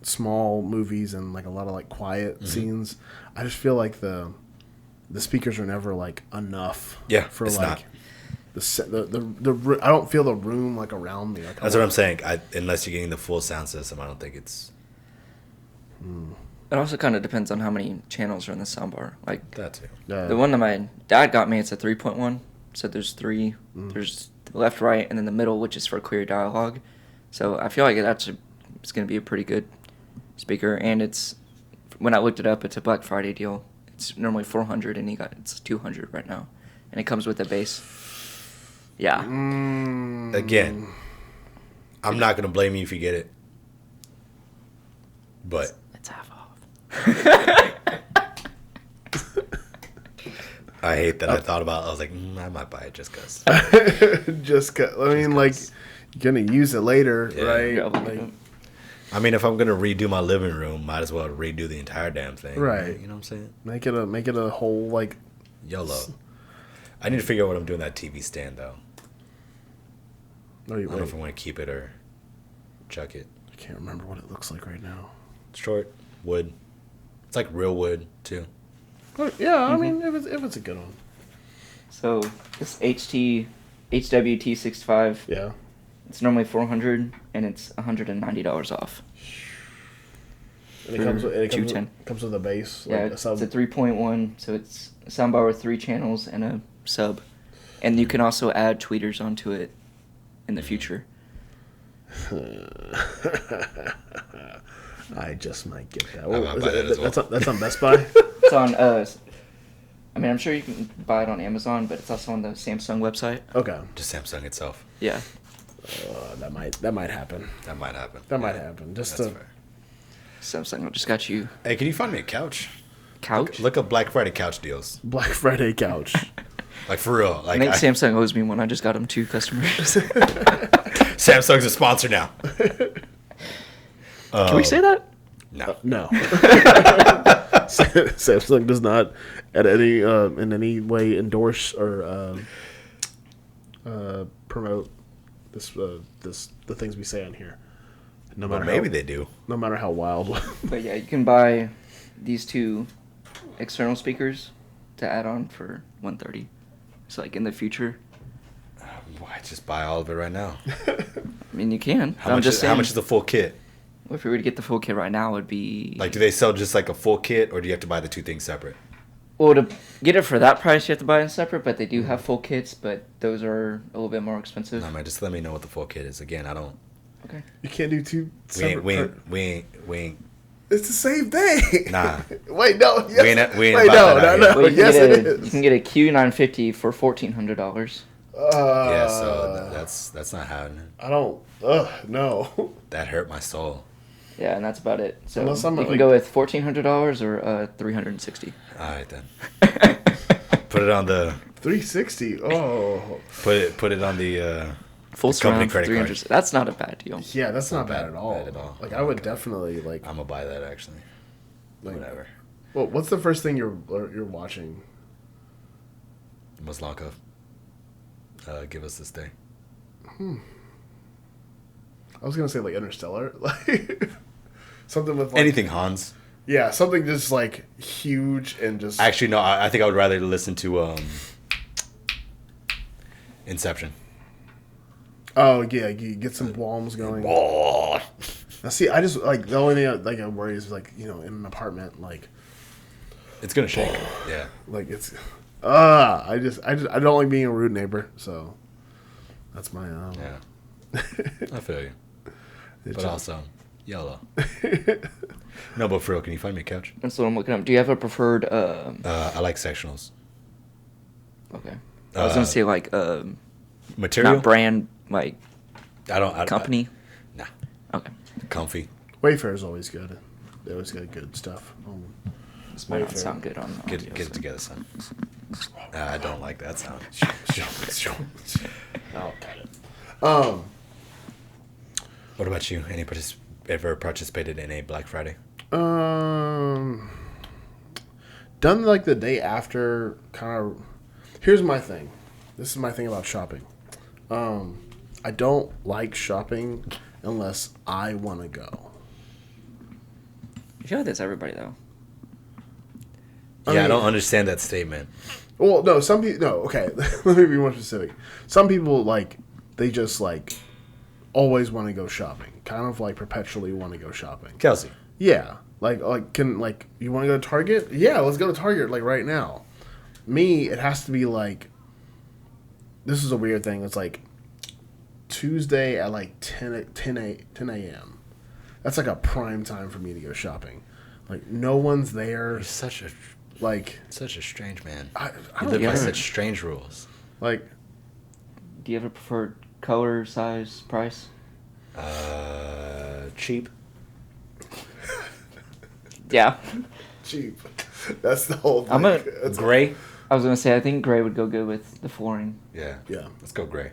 small movies and like a lot of like quiet scenes. I just feel like the speakers are never like enough. Yeah, For it's like not. the I don't feel the room like around me. Like, That's what I'm saying. Unless you're getting the full sound system, I don't think it's It also kind of depends on how many channels are in the soundbar. Like that too. the one that my dad got me, it's a 3.1. So there's three. There's the left, right, and then the middle, which is for clear dialogue. So I feel like it's going to be a pretty good speaker. And it's when I looked it up, it's a Black Friday deal. It's normally $400, and it's $200 right now, and it comes with a bass. Yeah. Again, I'm not gonna blame you if you get it, but It's half off. I hate that I thought about. I was like, I might buy it just cause. just I mean, like you're gonna use it later, Yeah. right? Yeah, Like, I mean, if I'm gonna redo my living room, might as well redo the entire damn thing. Right. You know what I'm saying? make it a whole like. YOLO. I need to figure out what I'm doing with that TV stand though. Oh, I don't know if I want to keep it or chuck it. I can't remember what it looks like right now. It's short wood. It's like real wood too. Oh, yeah, I mean, if it's a good one. So this HWT65, Yeah. it's normally $400, and it's $190 off. And it comes with, $210. comes with a bass. Yeah, Like a it's sub. a 3.1, so it's a soundbar with 3 channels and a sub. And you can also add tweeters onto it in the future. I just might get that. I might buy that as well. That's on Best Buy? It's on, I mean, I'm sure you can buy it on Amazon, but it's also on the Samsung website. Okay. Just Samsung itself. Yeah. That might happen. That might happen. That might happen. Just That's to. fair. Samsung just got you Hey, can you find me a couch? couch. Look up Black Friday couch deals. Black Friday couch. Like for real. I Like think Samsung owes me one. I just got them 2 customers. Samsung's a sponsor now. Can we say that? No. No. Samsung does not at any in any way endorse or promote the things we say on here. No But matter maybe how, they do. no matter how wild. But yeah, you can buy these 2 external speakers to add on for $130. So like in the future, Why just buy all of it right now? I mean you can. How much is the full kit? Well, if we were to get the full kit right now, it would be Like, do they sell just like a full kit, or do you have to buy the 2 things separate? Well, to get it for that price, you have to buy it separate. But they do have full kits, but those are a little bit more expensive. No, man, just let me know what the full kit is. Again, I don't. Okay. You can't do 2 separate. We ain't. It's the same thing. Nah. Wait, no. Yes. We ain't Wait, about that out no. here. Well, you, Yes, can it get a, is. you can get a Q950 for $1,400. Yeah, so that's not happening. I don't. No. That hurt my soul. Yeah, and that's about it. So Unless you I'm, can like- go with $1,400 or $360. All right then. Put it on the 360. Oh. put it on the Full the company surround for credit card. $300. That's not a bad deal. Yeah, that's not Not bad at all. bad at all. Like I would definitely like. I'm gonna buy that actually. Like- Whatever. Well, what's the first thing you're watching? Maslanka. Give us this day. I was gonna say like Interstellar, like something with like, Anything Hans. Yeah, something just like huge and just. Actually, no. I think I would rather listen to Inception. Oh yeah, you get some bombs going. Oh. Now see, I just like the only thing I worry is like in an apartment like It's gonna shake. Yeah. it's. I don't like being a rude neighbor, so that's my Yeah. I feel you. it's But just- also, yellow. No, but for real, can you find me a couch? That's what I'm looking up. Do you have a preferred? I like sectionals. Okay. I was gonna say like Material? not brand, like I don't. company. Nah. Okay. Comfy. Wayfair is always good. They always got good stuff. This might not Wayfair. sound good on Get audio, it so- together, son. I don't like that sound. I'll cut it. What about you? Ever participated in a Black Friday? Done like the day after, kind of. Here's my thing. This is my thing about shopping. I don't like shopping unless I want to go. I feel like that's everybody though. I mean- don't understand that statement. Well, no, some people. No, okay. Let me be more specific. Some people like they just like always want to go shopping. Kind of like perpetually want to go shopping. Kelsey. Yeah, like you want to go to Target? Yeah, let's go to Target like right now. Me, it has to be like. This is a weird thing. It's like Tuesday at like 10 a.m. That's like a prime time for me to go shopping. Like no one's there. You're such a Strange man. I You don't live by get such it. strange rules. Like Do you have a preferred color, size, price? Cheap. Yeah. cheap. That's the whole thing. I'm a- That's- Gray. I was gonna say I think gray would go good with the flooring. Yeah. Yeah. Let's go gray.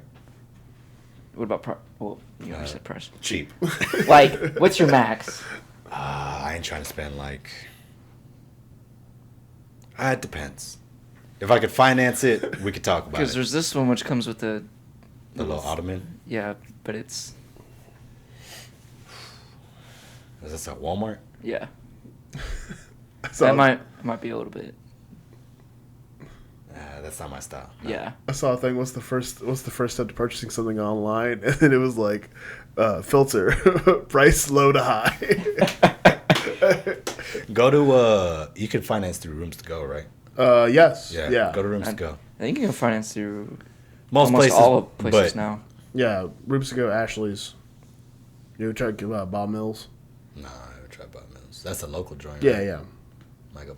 What about price? Well, you already said price. Cheap. Like, what's your max? I ain't trying to spend like. It depends. If I could finance it, we could talk about Because it. there's this one which comes with the The little ottoman. yeah, but it's Is this at Walmart? yeah. So That might be a little bit That's not my style. No. yeah. I saw a thing. What's the first step to purchasing something online? And then it was like, filter, price low to high. Go to you can finance through Rooms to Go, right? Yes. Yeah. Yeah. Go to Rooms I to Go. I think you can finance through Most almost places, all places but now. Yeah. Rooms to go. Ashley's. You ever tried Bob Mills? Nah, I haven't tried Bob Mills. That's a local joint. Yeah. right? Yeah. Like a.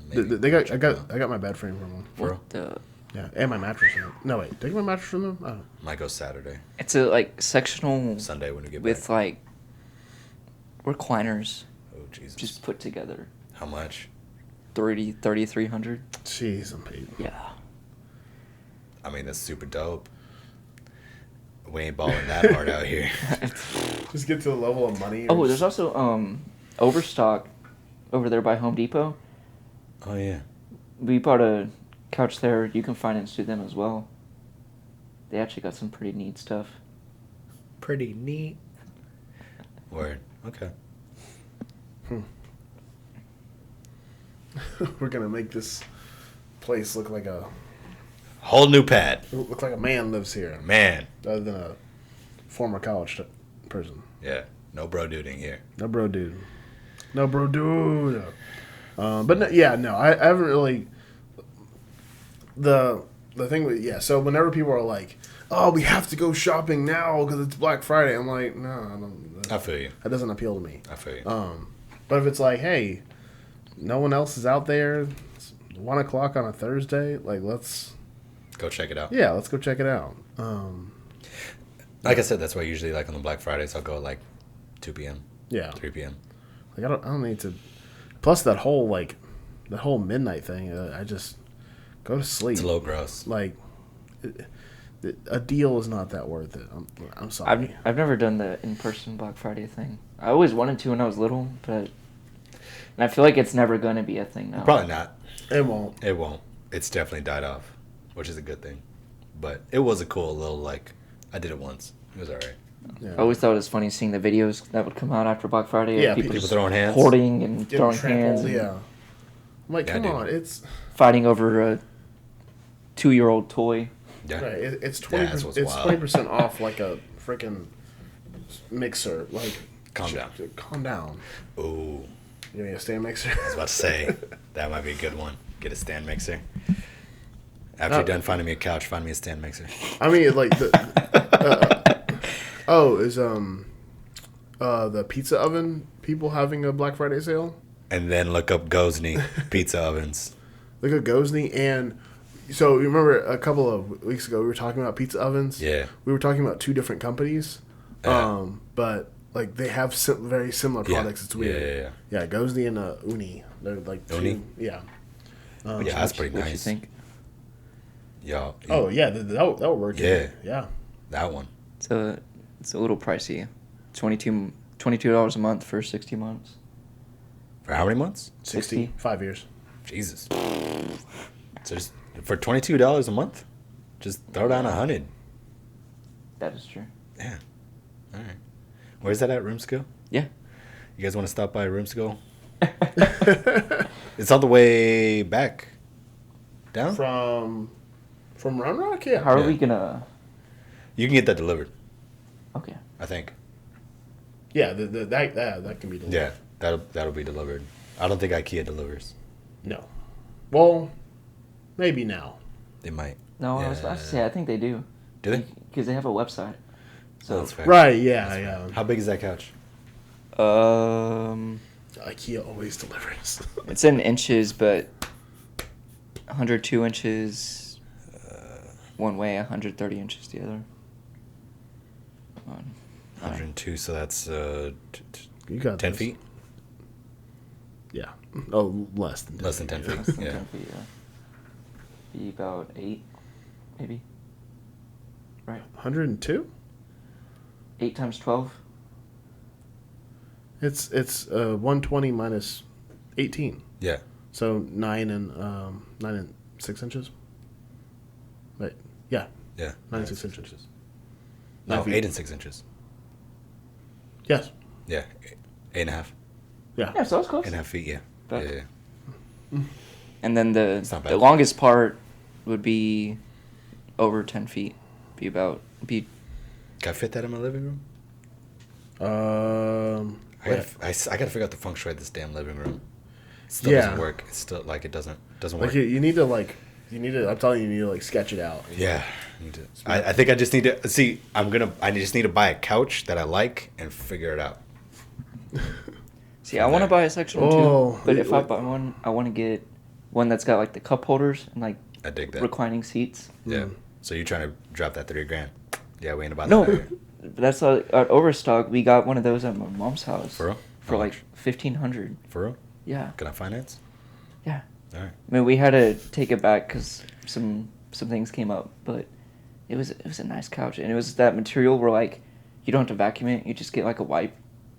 They got. I got my bed frame from them. For real? What the? Yeah, and my mattress from them. No wait, did I get my mattress from them? I don't know. Might go Saturday, It's a like sectional Sunday when we get with back. like recliners Oh Jesus! just put together. How much? 3,300. Jeez, I'm paid. Yeah. I mean, that's super dope. We ain't balling that hard out here. Just get to the level of money. Oh, there's also Overstock over there by Home Depot. Oh, yeah. We bought a couch there. You can finance through them as well. They actually got some pretty neat stuff. Pretty neat. Word. Okay. We're gonna make this place look like a Whole new pad. man lives here, Man. rather than a former college person. Yeah. No bro duding here. No bro dude. But no, yeah, no, I haven't really. The thing with so whenever people are like, oh, we have to go shopping now because it's Black Friday, I'm like, no, I don't. I feel you. That doesn't appeal to me. I feel you. But if it's like, hey, no one else is out there, it's 1 o'clock on a Thursday, like let's Go check it out. let's go check it out. Like I said, that's why usually like on the Black Fridays I'll go like 2 p.m. Yeah, 3 p.m. like I don't need to. Plus that whole midnight thing, I just go to sleep. It's a little gross. Like a deal is not that worth it. I'm sorry. I've never done the in-person Black Friday thing. I always wanted to when I was little, and I feel like it's never going to be a thing now. Probably not. It won't. It won't. It's definitely died off, which is a good thing. But it was a cool little, like, I did it once. It was all right. Yeah. I always thought it was funny seeing the videos that would come out after Black Friday. Yeah, of people just throwing hands. hoarding and Getting throwing trampled, hands. And yeah. I'm like, Yeah, come dude. on, it's fighting over a 2-year-old toy. Yeah. right. It's that's what's 20%. It's wild. 20% off, like a freaking mixer. Like, Calm down. Calm down. Ooh. You need a stand mixer. I was about to say, that might be a good one. Get a stand mixer. After you're done finding me a couch, find me a stand mixer. I mean, like the is the pizza oven people having a Black Friday sale? And then look up Gozney pizza ovens. Look at Gozney, and so you remember a couple of weeks ago we were talking about pizza ovens. Yeah. We were talking about two different companies, Yeah. but like they have very similar products. It's weird. Yeah. Yeah, Gozney and Uni. They're like two. Uni? Yeah. Yeah, that's pretty What you nice. think? Yo. Oh yeah, that would work. Yeah. Yeah. That one. So it's a little pricey. $22 a month for 60 months. For how many months? 60, 5 years. Jesus. So just for $22 a month, just throw down 100. That is true. Yeah. All right. Where's that at, Roomskill? Yeah. You guys want to stop by Roomskill? It's on the way back. Down? From Round Rock, yeah. How are Yeah. we gonna? You can get that delivered, Okay. I think. Yeah, that can be delivered. Yeah, that'll be delivered. I don't think IKEA delivers. No. Well, maybe now. They might. No, I was about to say I think they do. Do they? Because they have a website. So That's fair. Right, yeah. How big is that couch? IKEA always delivers. it's in inches, but 102 inches one way, 130 inches the other. Come on. 102, so that's You got 10 this. feet? Yeah. Oh, less than 10 Less than 10 Less feet. than Yeah. 10 feet, yeah. Be about 8, maybe. Right. 102? 8 times 12. It's 120 minus 18. Yeah. So 9 and 6 inches. Right. Yeah. Yeah. 9 and 6 inches. No, 9 feet. 8 and 6 inches. Yes. Yeah. 8.5. Yeah. Yeah, so that's close. 8.5 feet, yeah. But- Yeah. And then It's not the bad. longest part would be over 10 feet. Be Can I fit that in my living room? Yeah. I gotta figure out the feng shui of this damn living room. It still Yeah. doesn't work. It's still like it doesn't Like work. you need to I'm telling you, you need to sketch it out. Yeah. I think I just need to see. I just need to buy a couch that I like and figure it out. See, I want to buy a sectional Oh, too, but if I like- buy one, I want to get one that's got like the cup holders and like I dig that. reclining seats. Yeah. So you trying to drop that $3,000? Yeah, we ain't about No, that. that's at Overstock. We got one of those at my mom's house For real? for How like much? 1,500. For real? Yeah, Can I finance? yeah. All right. I mean, we had to take it back because some some things came up, but it was a nice couch, and it was that material where like you don't have to vacuum it. You just get like a wipe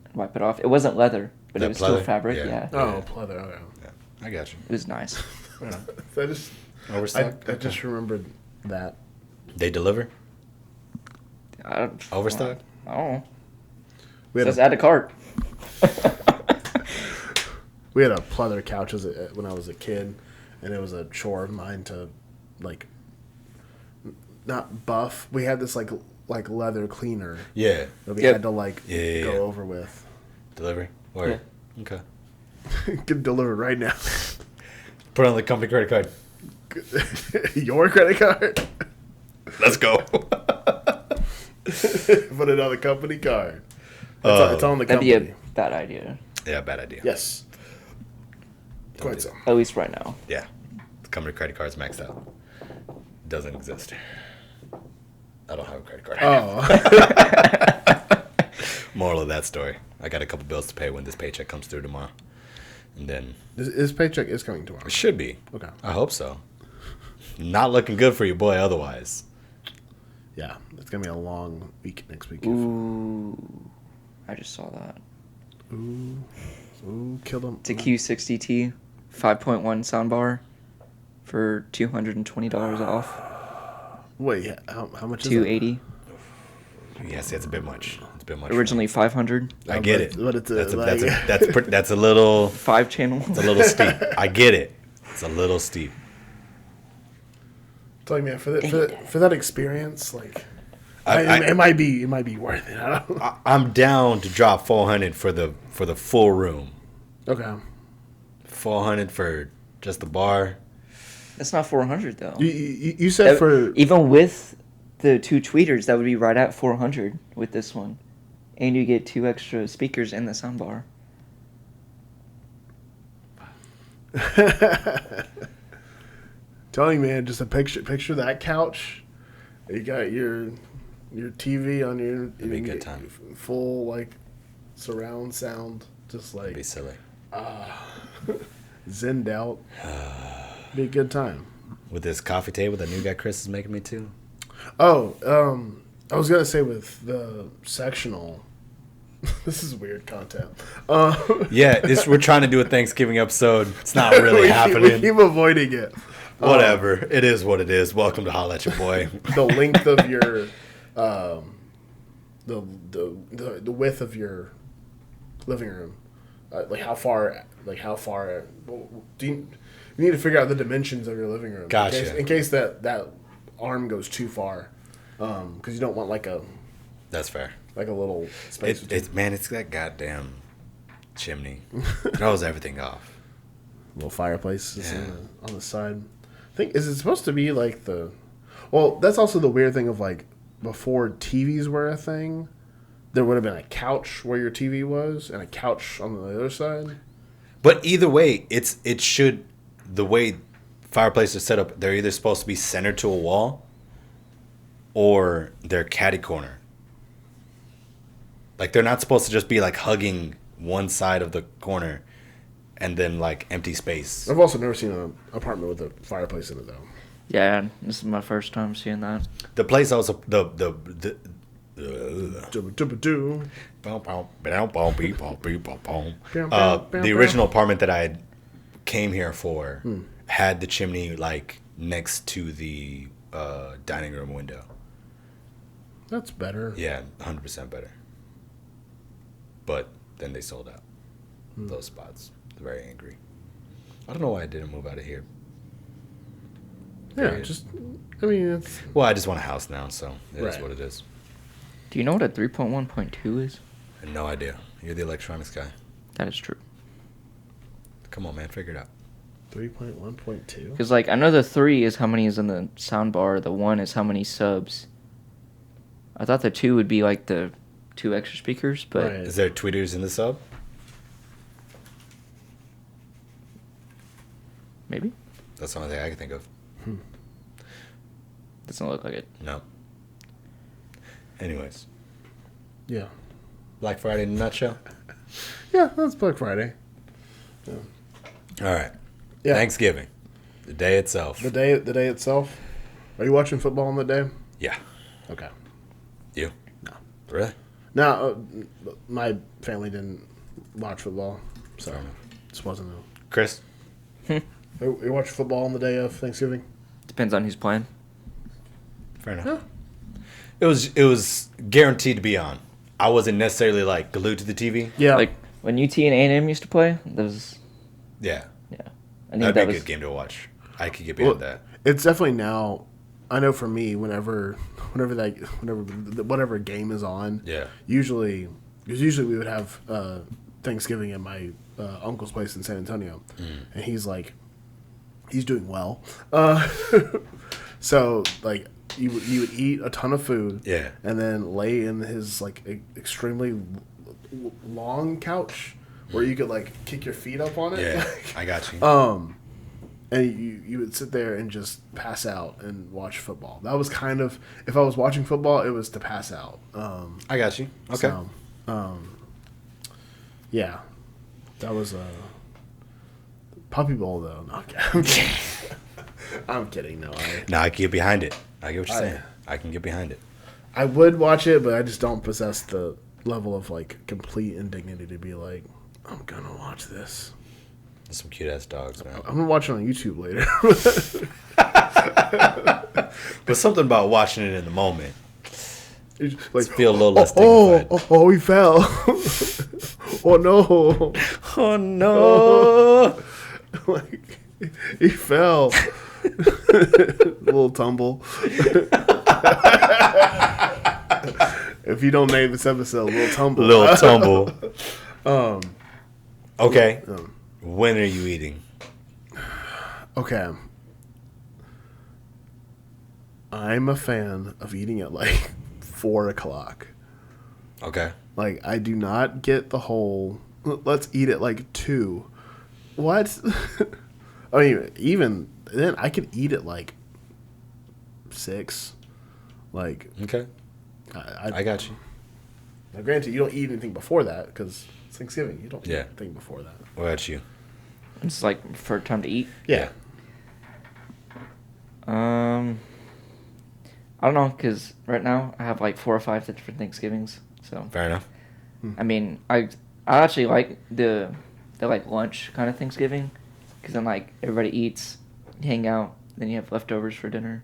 and wipe it off. It wasn't leather, but That it was pleather? still fabric. Yeah. Oh, pleather. Okay. Yeah, I got you. It was nice. I just Overstock? I just remembered that. They deliver? Overstock? I don't know. We had Says a, add to cart. we had a pleather couch when I was a kid, and it was a chore of mine to, like, not buff. We had this like leather cleaner Yeah. that we Yep. had to like Yeah. go over with. Delivery? Or okay. Get delivered right now. Put on the company credit card. Your credit card. Let's go. Put it on the company card. It's on the That'd company. be a bad idea. Yeah, bad idea. Yes. Don't Quite do so. it. At least right now. Yeah. The company credit card's maxed out. Doesn't exist. I don't have a credit card. Oh. Moral of that story. I got a couple bills to pay when this paycheck comes through tomorrow. And then This paycheck is coming tomorrow. it should be. Okay. I hope so. Not looking good for your boy otherwise. Yeah, it's gonna be a long week next week. Ooh, I just saw that. Ooh, kill them. It's a Q60T 5.1 soundbar for $220 off. Wait, how much is it? $280. Yeah, see, it's a bit much. It's a bit much. Originally $500. I get it. But it's That's a little 5 channel. it's a little steep. I get it. It's a little steep. Tell you, man, for that experience, like, I- it might be worth it. I don't. I'm down to drop 400 for the full room. Okay. 400 for just the bar. That's not 400 though. You said for Even with the 2 tweeters, that would be right at 400 with this one, and you get 2 extra speakers in the soundbar. telling you, man, just a picture that couch. You got your TV on It'd be a good time. full like surround sound, just It'd like be silly. zenned out. Be a good time. With this coffee table that new guy Chris is making me too. Oh, I was gonna say with the sectional. This is weird content. Yeah, we're trying to do a Thanksgiving episode. It's not really we happening. keep avoiding it. Whatever. It is what it is. Welcome to Holla at Your Boy. The length of your, the width of your living room, like how far. Do you need to figure out the dimensions of your living room? Gotcha. In case that arm goes too far, because you don't want like a That's fair. little space. It's that goddamn chimney. Throws everything off. little fireplace Yeah. on the side. I think is it supposed to be like the? Well, that's also the weird thing of like before TVs were a thing, there would have been a couch where your TV was and a couch on the other side. But either way, the way fireplaces are set up, they're either supposed to be centered to a wall or they're catty corner. Like they're not supposed to just be like hugging one side of the corner and then like empty space. I've also never seen an apartment with a fireplace in it though. Yeah, this is my first time seeing that. The place also the original apartment that I came here for had the chimney like next to the dining room window. That's better. Yeah, 100% better. But then they sold out those spots. Very angry. I don't know why I didn't move out of here. Yeah, Period. it's Well, I just want a house now, so it is Right. what it is. Do you know what a 3.1.2 is? I have no idea. You're the electronics guy. That is true. Come on, man, figure it out. 3.1.2. Because, like, I know the 3 is how many is in the soundbar, the 1 is how many subs. I thought the 2 would be, like, the 2 extra speakers, but... Right. Is there tweeters in the sub? Maybe? That's the only thing I can think of. Doesn't look like it. No. Anyways, Yeah. Black Friday in a nutshell. Yeah, that's Black Friday. All right. Yeah. Thanksgiving, the day itself. The day itself. Are you watching football on the day? Yeah. Okay. You? No. Really? No, my family didn't watch football, so Fair enough. this wasn't Chris? You watch football on the day of Thanksgiving? Depends on who's playing. Fair enough. Yeah. It was guaranteed to be on. I wasn't necessarily like glued to the TV. Yeah. Like when UT and A&M used to play, that was Yeah. I think That'd that be a was good game to watch. I could get behind that. It's definitely now. I know for me, whenever whatever game is on, Yeah. Usually we would have Thanksgiving at my uncle's place in San Antonio, and he's doing well. So like you would eat a ton of food, Yeah. and then lay in his like extremely long couch where you could like kick your feet up on it. Yeah. I got you. And you would sit there and just pass out and watch football. That was kind of, if I was watching football, it was to pass out. I got you. Okay. So, yeah, that was Puppy Bowl though. No, I'm kidding. I'm kidding. No, I can get behind it. I get what you're saying. I can get behind it. I would watch it, but I just don't possess the level of like complete indignity to be like, I'm gonna watch this. There's some cute ass dogs, man. I'm gonna watch it on YouTube later. But something about watching it in the moment. Like, Feel a little less oh, dignified. oh, he fell. Oh no. Oh no! Like, he fell. Little tumble. If you don't name this episode, Little Tumble. Little tumble. Okay. When are you eating? Okay. I'm a fan of eating at like 4:00. Okay. Like, I do not get the whole, let's eat at like 2. What? I mean, even then, I could eat at like 6. Like, Okay. I got you. now granted, you don't eat anything before that because it's Thanksgiving. You don't eat Yeah. anything before that. What about you? it's like for time to eat. Yeah. I don't know, because right now I have like 4 or 5 different Thanksgivings. So Fair enough. I mean, I actually like the like lunch kind of Thanksgiving, because then like everybody eats, you hang out, then you have leftovers for dinner.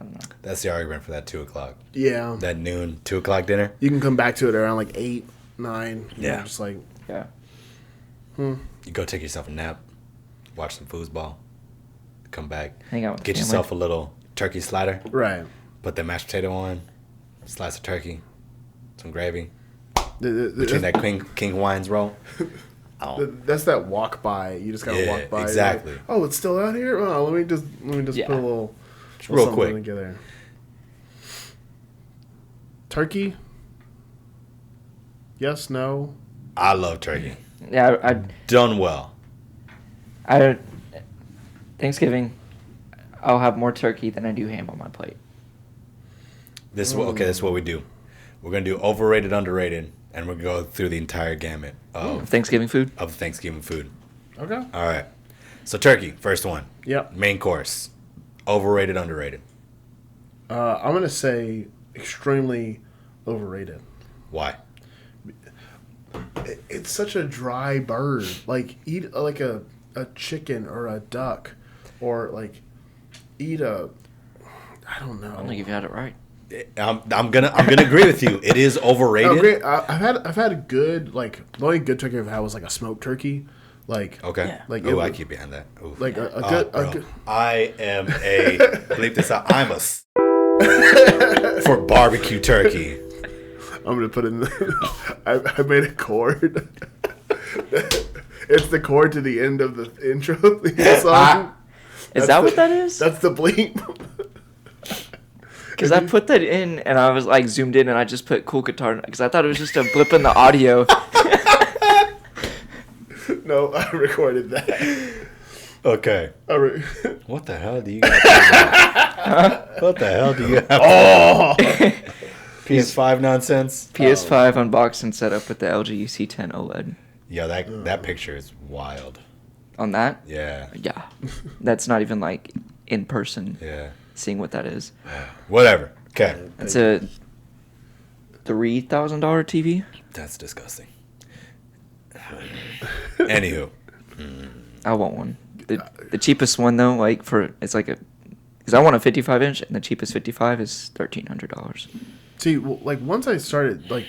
I don't know. That's the argument for that 2:00. Yeah. That noon 2:00 dinner. You can come back to it around like 8, 9. Yeah. Know, just like, Yeah. You go take yourself a nap, watch some foosball, come back, Hang out with the get family. yourself a little turkey slider, right. put that mashed potato on, slice of turkey, some gravy, The- between that King Hawaiian's roll. Oh, That's that walk by. You just gotta Yeah, walk by. exactly. Like, oh, it's still out here. Oh, let me just Yeah. put a little real something quick. together. Turkey. Yes. No. I love turkey. Yeah, Done well. I Thanksgiving, I'll have more turkey than I do ham on my plate. This is what we do. We're gonna do overrated, underrated, and we're gonna go through the entire gamut of Thanksgiving food. Thanksgiving food. Okay. All right. So turkey, first one. Yep. Main course. Overrated, underrated. I'm gonna say extremely overrated. Why? It's such a dry bird. Like eat like a chicken or a duck, or like eat a. I don't know. I don't think you've had it right. I'm gonna agree with you. It is overrated. No, great. I've had a good, like, the only good turkey I've had was like a smoked turkey, like Okay. Yeah. Like Oh, it I was- keep behind that. Ooh. like a Oh, good, bro. a good. I am a bleep this out. I'm a for barbecue turkey. I'm gonna put in. I made a chord. It's the chord to the end of the intro theme song. Is that what that is? That's the bleep. Because I put that in and I was like zoomed in and I just put cool guitar because I thought it was just a blip in the audio. No, I recorded that. Okay. I What the hell do you got? What the hell do you have? Oh, PS5 nonsense. PS5 unboxed and set up with the LG C10 OLED. Yeah, that picture is wild. On that? Yeah. Yeah. That's not even like in person, Yeah. seeing what that is. Whatever. Okay. It's a $3,000 TV. That's disgusting. Anywho. I want one. The cheapest one though, like it's like because I want a 55-inch, and the cheapest 55 is $1,300. See, like once I started, like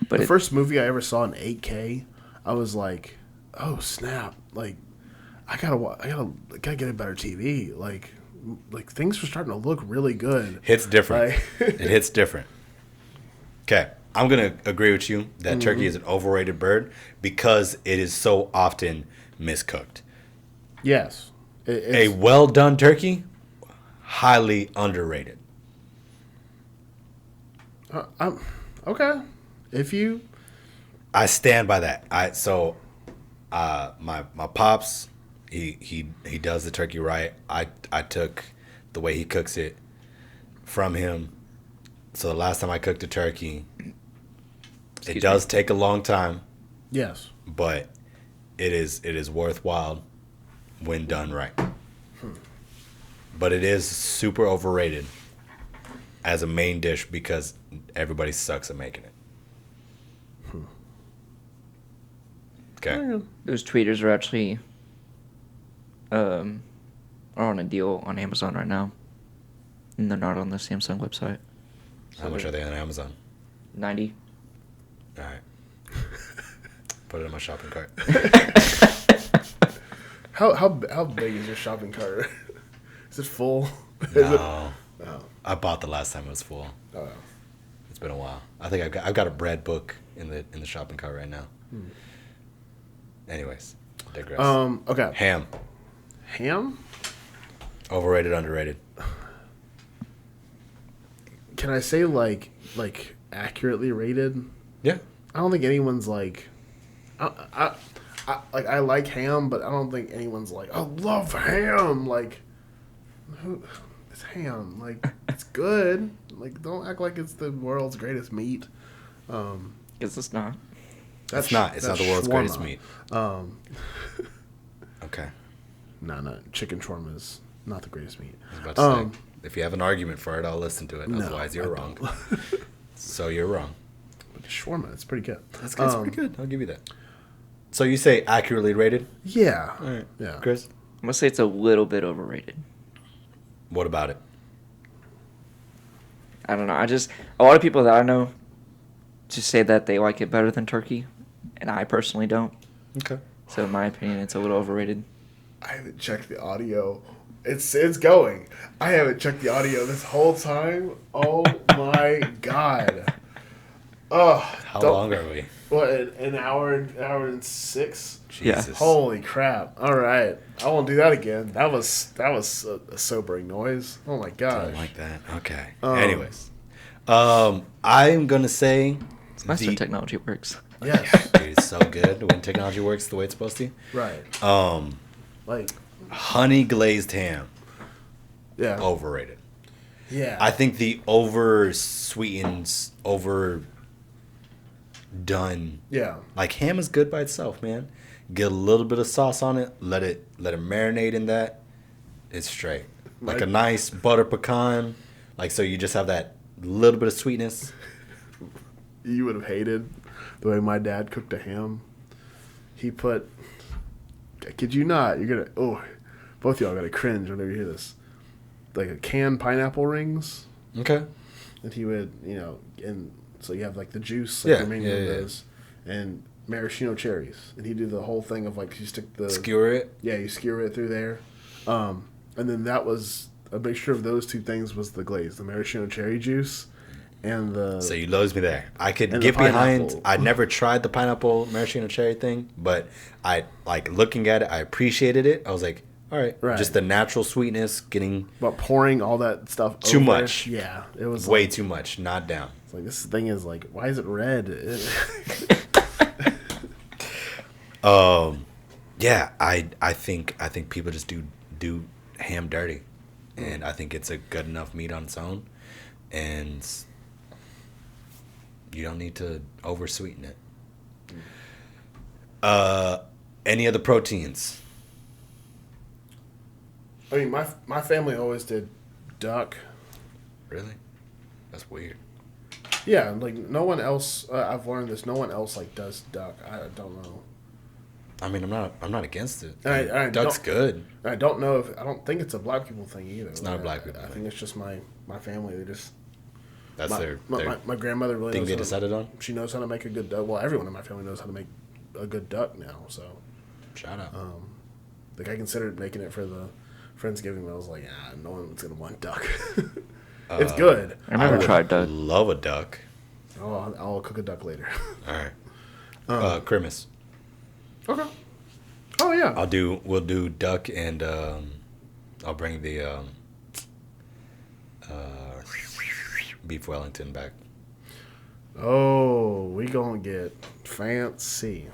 But the first movie I ever saw in 8K, I was like, oh snap! Like I gotta get a better TV. Like things were starting to look really good. Hits different. Like, It hits different. Okay. I'm going to agree with you that turkey is an overrated bird because it is so often miscooked. yes, A well done turkey, highly underrated. I'm okay. If you I stand by that. My pops, he does the turkey right. I took the way he cooks it from him. So the last time I cooked a turkey, it does take a long time, yes, but it is worthwhile when done right. But it is super overrated as a main dish because everybody sucks at making it. Okay. those tweeters are actually are on a deal on Amazon right now, and they're not on the Samsung website. How much are they on Amazon? 90. All right. Put it in my shopping cart. how big is your shopping cart? Is it full? No. Oh. I bought the last time it was full. Oh. It's been a while. I think I've got a bread book in the shopping cart right now. Anyways, digress. Okay. Ham. Ham? Overrated, underrated. Can I say like accurately rated? Yeah. I don't think anyone's like, I like ham, but I don't think anyone's like, I love ham. Like, who? It's ham. Like, it's good. Like, don't act like it's the world's greatest meat. Because it's not. It's not the world's greatest meat. Okay. No. Chicken shawarma is not the greatest meat. I was about to say, if you have an argument for it, I'll listen to it. No, Otherwise, you're I wrong. don't. So you're wrong. But shawarma, it's pretty good. That's good. It's pretty good. I'll give you that. So you say accurately rated? Yeah. All right. Yeah. Chris? I'm going to say it's a little bit overrated. What about it? I don't know. A lot of people that I know just say that they like it better than turkey, and I personally don't. Okay. So in my opinion, it's a little overrated. I haven't checked the audio. It's going. I haven't checked the audio this whole time. Oh my god. Oh, How long are we? What, an hour and 6? Yeah. Jesus. Holy crap! All right, I won't do that again. That was a sobering noise. Oh my gosh. Don't like that. Okay. Um, Anyways, I'm gonna say It's nice when technology works. Yes. Dude, it's so good when technology works the way it's supposed to. Right. Like. Honey glazed ham, Yeah. overrated. Yeah. I think the over sweetens, overdone. Yeah. Like ham is good by itself, man. Get a little bit of sauce on it. Let it marinate in that. It's straight. Like a nice butter pecan. Like so, you just have that little bit of sweetness. You would have hated the way my dad cooked a ham. He put. I kid you not. You're gonna. Oh, both of y'all are gonna cringe whenever you hear this. Like a canned pineapple rings. Okay. And he would, and so you have like the juice, like remaining of yeah. those, and maraschino cherries. And he'd do the whole thing of like you stick the Skewer it. Yeah, you skewer it through there. And then that was a mixture of those two things was the glaze, the maraschino cherry juice, and the. So you lose me there. I could And get the behind. pineapple. I never tried the pineapple maraschino cherry thing, but I like looking at it. I appreciated it. I was like, all right, Right. just the natural sweetness, getting But pouring all that stuff Too over much. it, yeah, it was way like, too much. Not down. it's like this thing is like, why is it red? Yeah, I think people just do ham dirty, and I think it's a good enough meat on its own, and you don't need to over sweeten it. Any other proteins? I mean, my family always did duck. Really? That's weird. Yeah, like no one else. I've learned this. No one else like does duck. I don't know. I mean, I'm not against it. I Duck's don't- good. I don't know if I don't think it's a black people thing either. It's not a black people I thing. think it's just my family. They just That's their my grandmother really thing knows they how to- decided on. She knows how to make a good duck. Well, everyone in my family knows how to make a good duck now. So, Shout out. like, I considered making it for the Friendsgiving, but I was like, no one's gonna want duck. It's good. I never would tried duck. Love a duck. Oh, I'll cook a duck later. All right. Christmas. Okay. Oh yeah. We'll do duck and I'll bring the beef Wellington back. Oh, we gonna get fancy.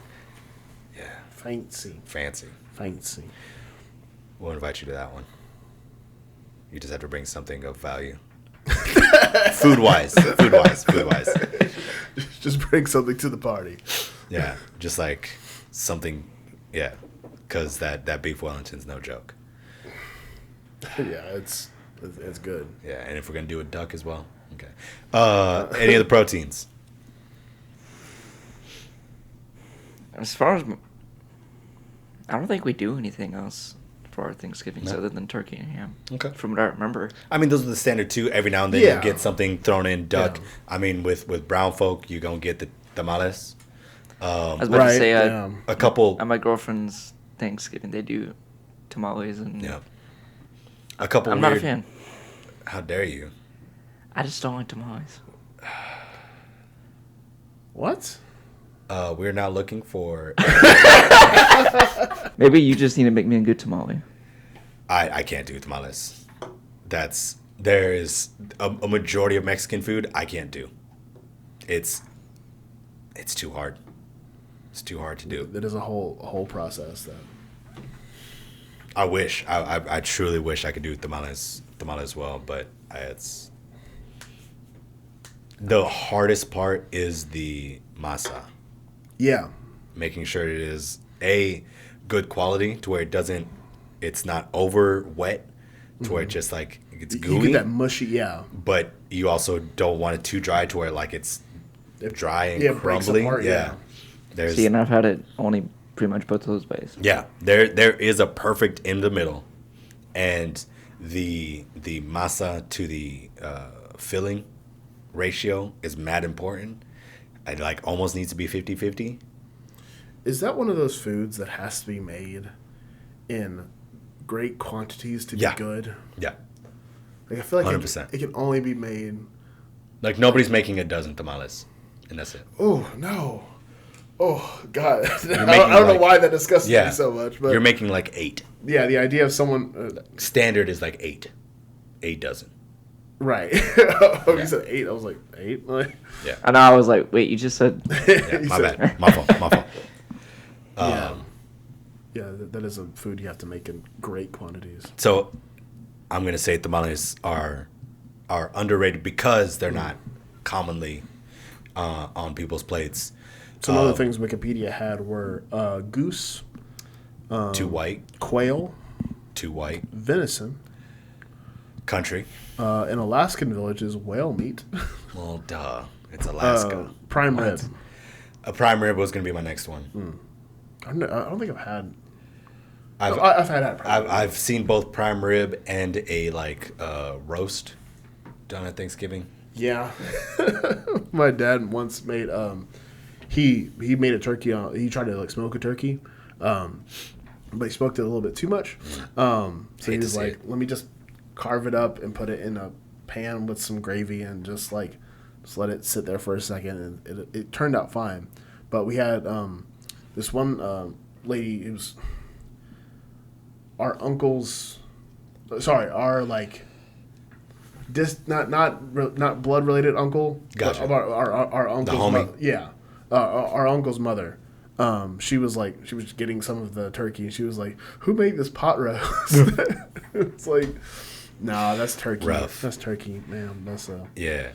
Yeah. Fancy. Fancy. We'll invite you to that one. You just have to bring something of value. Food wise. Just bring something to the party. Yeah. Just like something, yeah. Because that beef Wellington's no joke. Yeah, it's good. Yeah, and if we're going to do a duck as well. Okay. Any other proteins? As far as I don't think we do anything else for our Thanksgivings No? other than turkey and ham. Okay. From what I remember. I mean, those are the standard two. Every now and then Yeah. you get something thrown in, duck. Yeah. I mean, with brown folk, you're going to get the tamales. I was about to say, A couple. at my girlfriend's Thanksgiving, they do tamales and. Yeah. A couple I'm weird, not a fan. How dare you? I just don't like tamales. What? We're now looking for. Maybe you just need to make me a good tamale. I can't do tamales. There is a majority of Mexican food I can't do. It's too hard. It's too hard to do. That is a whole process. That I wish. I truly wish I could do tamales well, but it's the hardest part is the masa. yeah, Making sure it is a good quality to where it's not over wet to where it just like it's you gooey, get that mushy. Yeah, but you also don't want it too dry to where like it's dry and it breaks crumbly. apart, yeah. There's See, and I've had it only pretty much both of those ways. yeah, there is a perfect in the middle, and the masa to the filling ratio is mad important. It like almost needs to be 50-50. is that one of those foods that has to be made in great quantities to Yeah. be good? Yeah, Like I feel like 100%. it can only be made. like nobody's making a dozen tamales, and that's it. Oh no! Oh God! I making, don't know like- why that disgusts Yeah, me so much, but you're making like 8. yeah, the idea of someone Standard is like 8 dozen. right. Oh, Yeah. you said 8. I was like 8. Like, Yeah, I know. I was like, wait, you just said. yeah You my said- bad, my fault. Yeah. Yeah, that is a food you have to make in great quantities. So I'm gonna say tamales are underrated because they're not commonly on people's plates. Some other things Wikipedia had were goose, Too white, quail, too white. venison. Country. In Alaskan villages, whale meat. Well, duh. It's Alaska. Prime What? rib. A prime rib was gonna be my next one. I don't think I've had. I've, I've had prime rib. I've seen both prime rib and a roast done at Thanksgiving. Yeah. My dad once made he made a turkey he tried to like smoke a turkey. But he smoked it a little bit too much. So he Hate to was see like, it. let me just carve it up and put it in a pan with some gravy and just let it sit there for a second, and it turned out fine. But we had this one lady, it was our uncle's, sorry, our like not blood related uncle. Gotcha. But our uncle's homie? our uncle's mother. She was getting some of the turkey, and she was like, "Who made this pot roast?" It's like, nah, that's turkey. Rough. That's turkey, man. That's Yeah.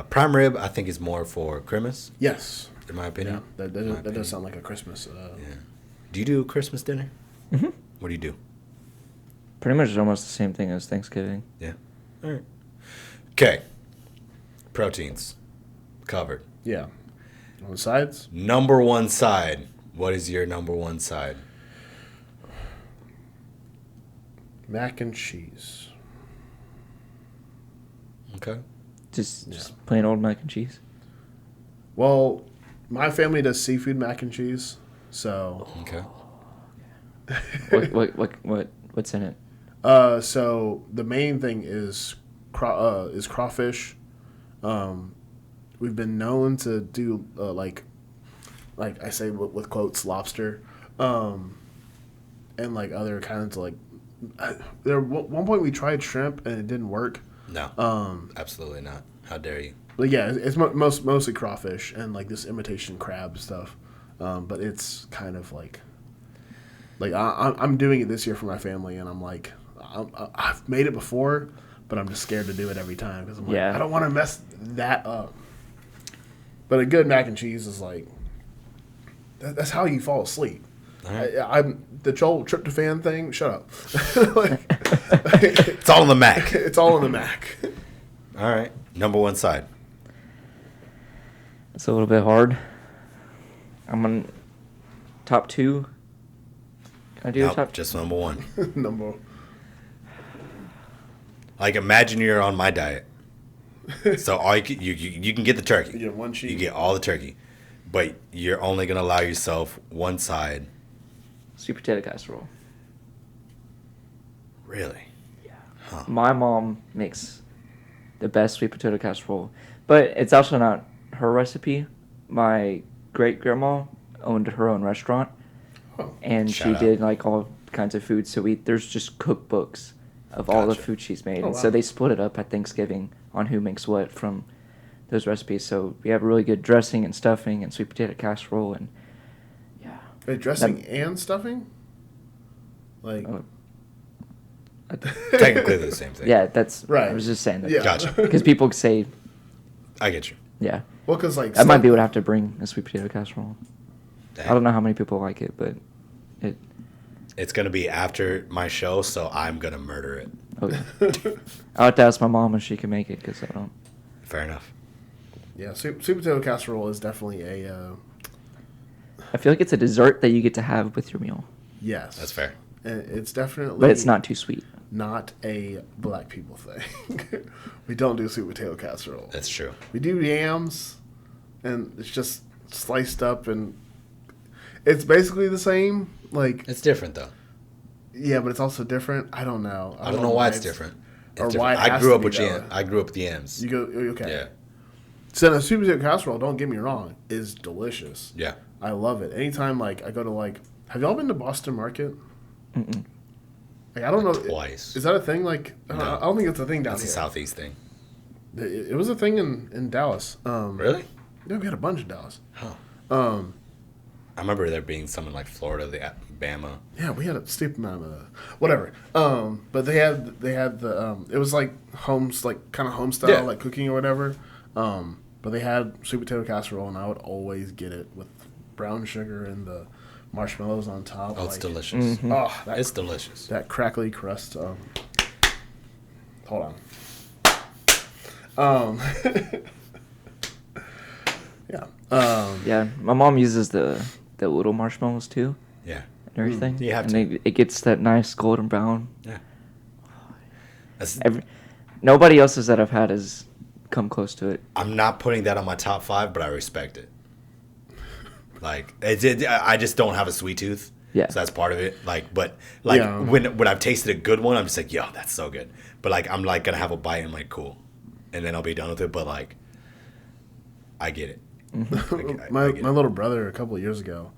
Prime rib, I think, is more for Christmas, yes, in my yeah. opinion. That In my does opinion. sound like a Christmas. Yeah. Do you do Christmas dinner? Mm-hmm. What do you do? Pretty much almost the same thing as Thanksgiving. Yeah. All right. Okay. Proteins. Covered. Yeah. On the sides? Number one side. What is your number one side? Mac and cheese. Okay. Just plain old mac and cheese. Well, my family does seafood mac and cheese, so. Okay. What's in it? So the main thing is crawfish. We've been known to do like I say with quotes lobster, and like other kinds of like. There one point we tried shrimp and it didn't work. No. Absolutely not. How dare you? But yeah, it's mostly crawfish and like this imitation crab stuff, but it's kind of like I'm doing it this year for my family, and I'm like I've made it before, but I'm just scared to do it every time because I'm like I don't want to mess that up. But a good mac and cheese is like that's how you fall asleep. Right. I'm the Joel tryptophan thing. Shut up. It's all in the Mac. It's all in the Mac. All right. Number one side. It's a little bit hard. I'm on top two. Can I do Nope, top? just number one. Number. Like imagine you're on my diet. So all you can get the turkey. You get one sheet. You get all the turkey, but you're only gonna allow yourself one side. Sweet potato casserole. Really? Yeah. Huh. My mom makes the best sweet potato casserole, but it's also not her recipe. My great grandma owned her own restaurant, and Shout she out. did like all kinds of food. So there's just cookbooks of all the Gotcha. food she's made, Oh, and wow. so they split it up at Thanksgiving on who makes what from those recipes. So we have really good dressing and stuffing and sweet potato casserole, and yeah. Wait, dressing and stuffing? Like, Oh, Technically they're the same thing. yeah, that's Right. I was just saying that. Yeah. Gotcha. Because people say, I get you. yeah, well, because like that might be what I have to bring a sweet potato casserole. Dang. I don't know how many people like it, but it. It's gonna be after my show, so I'm gonna murder it. Oh, yeah. I'll have to ask my mom if she can make it because I don't. Fair enough. Yeah, sweet potato casserole is definitely a I feel like it's a dessert that you get to have with your meal, yes. That's fair. And it's definitely, but it's not too sweet. not a black people thing. We don't do sweet potato casserole. That's true. We do yams, and it's just sliced up, and it's basically the same. Like, It's different though. yeah, but it's also different. I don't know. I don't know why it's different. It's or different. why it I has grew to up be with that yams. way. I grew up with yams. You go okay. Yeah. So the sweet potato casserole, don't get me wrong, is delicious. Yeah. I love it. Anytime like I go to like, have y'all been to Boston Market? Mm-mm. Like, I don't know. Twice. Is that a thing? Like, No. I don't think it's a thing down That's a here. southeast thing. It was a thing in Dallas. Really? Yeah, we had a bunch in Dallas. Huh. Um, I remember there being some in like Florida, Bama. yeah, we had a stupid amount of whatever. But they had the it was like homes, like kind of home style, Yeah. like cooking or whatever. But they had sweet potato casserole, and I would always get it with brown sugar and the marshmallows on top. Oh, it's like, delicious. Mhm. Oh, that, It's delicious. that crackly crust. Hold on. Yeah. Yeah, my mom uses the little marshmallows too Yeah. and everything. You have and it gets that nice golden brown. Yeah. That's, Nobody else's that I've had has come close to it. I'm not putting that on my top 5, but I respect it. Like, I just don't have a sweet tooth. Yeah. So that's part of it. Like, but like Yeah. when I've tasted a good one, I'm just like, yo, that's so good. But like, I'm like gonna have a bite and I'm like, cool, and then I'll be done with it. But like, I get it. my I get it. little brother a couple of years ago,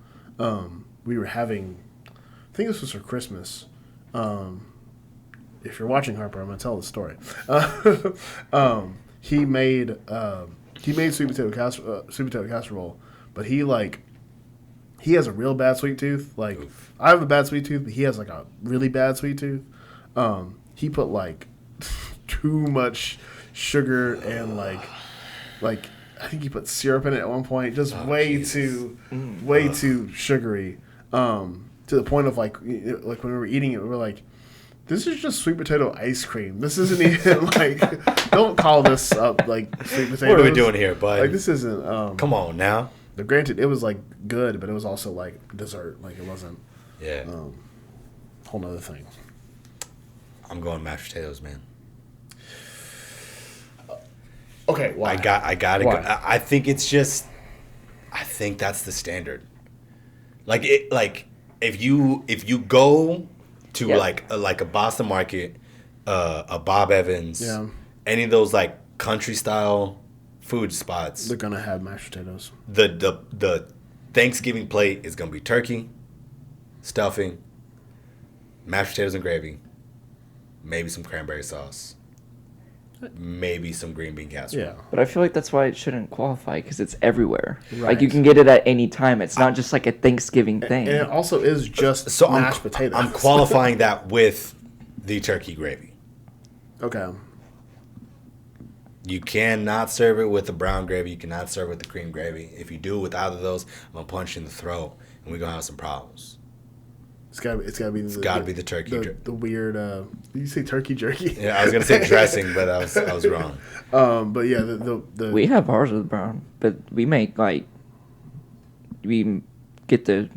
we were having, I think this was for Christmas. If you're watching Harper, I'm gonna tell the story. He made sweet potato casserole, but he has a real bad sweet tooth. Like, Oof. I have a bad sweet tooth, but he has like a really bad sweet tooth. He put like too much sugar and like I think he put syrup in it at one point, just way too sugary. To the point of like when we were eating it, we were like, This is just sweet potato ice cream. This isn't even like. Don't call this up like sweet potatoes. What are we doing here, bud? Like this isn't. Come on now. Granted, it was like good, but it was also like dessert. Like it wasn't. Yeah. Whole nother thing. I'm going mashed potatoes, man. Okay, why? I gotta Why? go. I think it's just. I think that's the standard. Like if you go to like a Boston Market, a Bob Evans, Yeah. any of those like country style food spots, They're gonna have mashed potatoes. the Thanksgiving plate is gonna be turkey, stuffing, mashed potatoes and gravy, maybe some cranberry sauce, maybe some green bean casserole. Yeah. But I feel like that's why it shouldn't qualify because it's everywhere. Right. Like you can get it at any time. It's not just like a Thanksgiving thing. And it also is just So mashed potatoes. I'm qualifying that with the turkey gravy. Okay. You cannot serve it with the brown gravy. You cannot serve it with the cream gravy. If you do it with either of those, I'm gonna punch you in the throat, and we're gonna have some problems. It's gotta be. It's gotta be the turkey. The weird. Did you say turkey jerky? Yeah, I was gonna say dressing, but I was wrong. But yeah, the We have ours with brown, but we make like we get the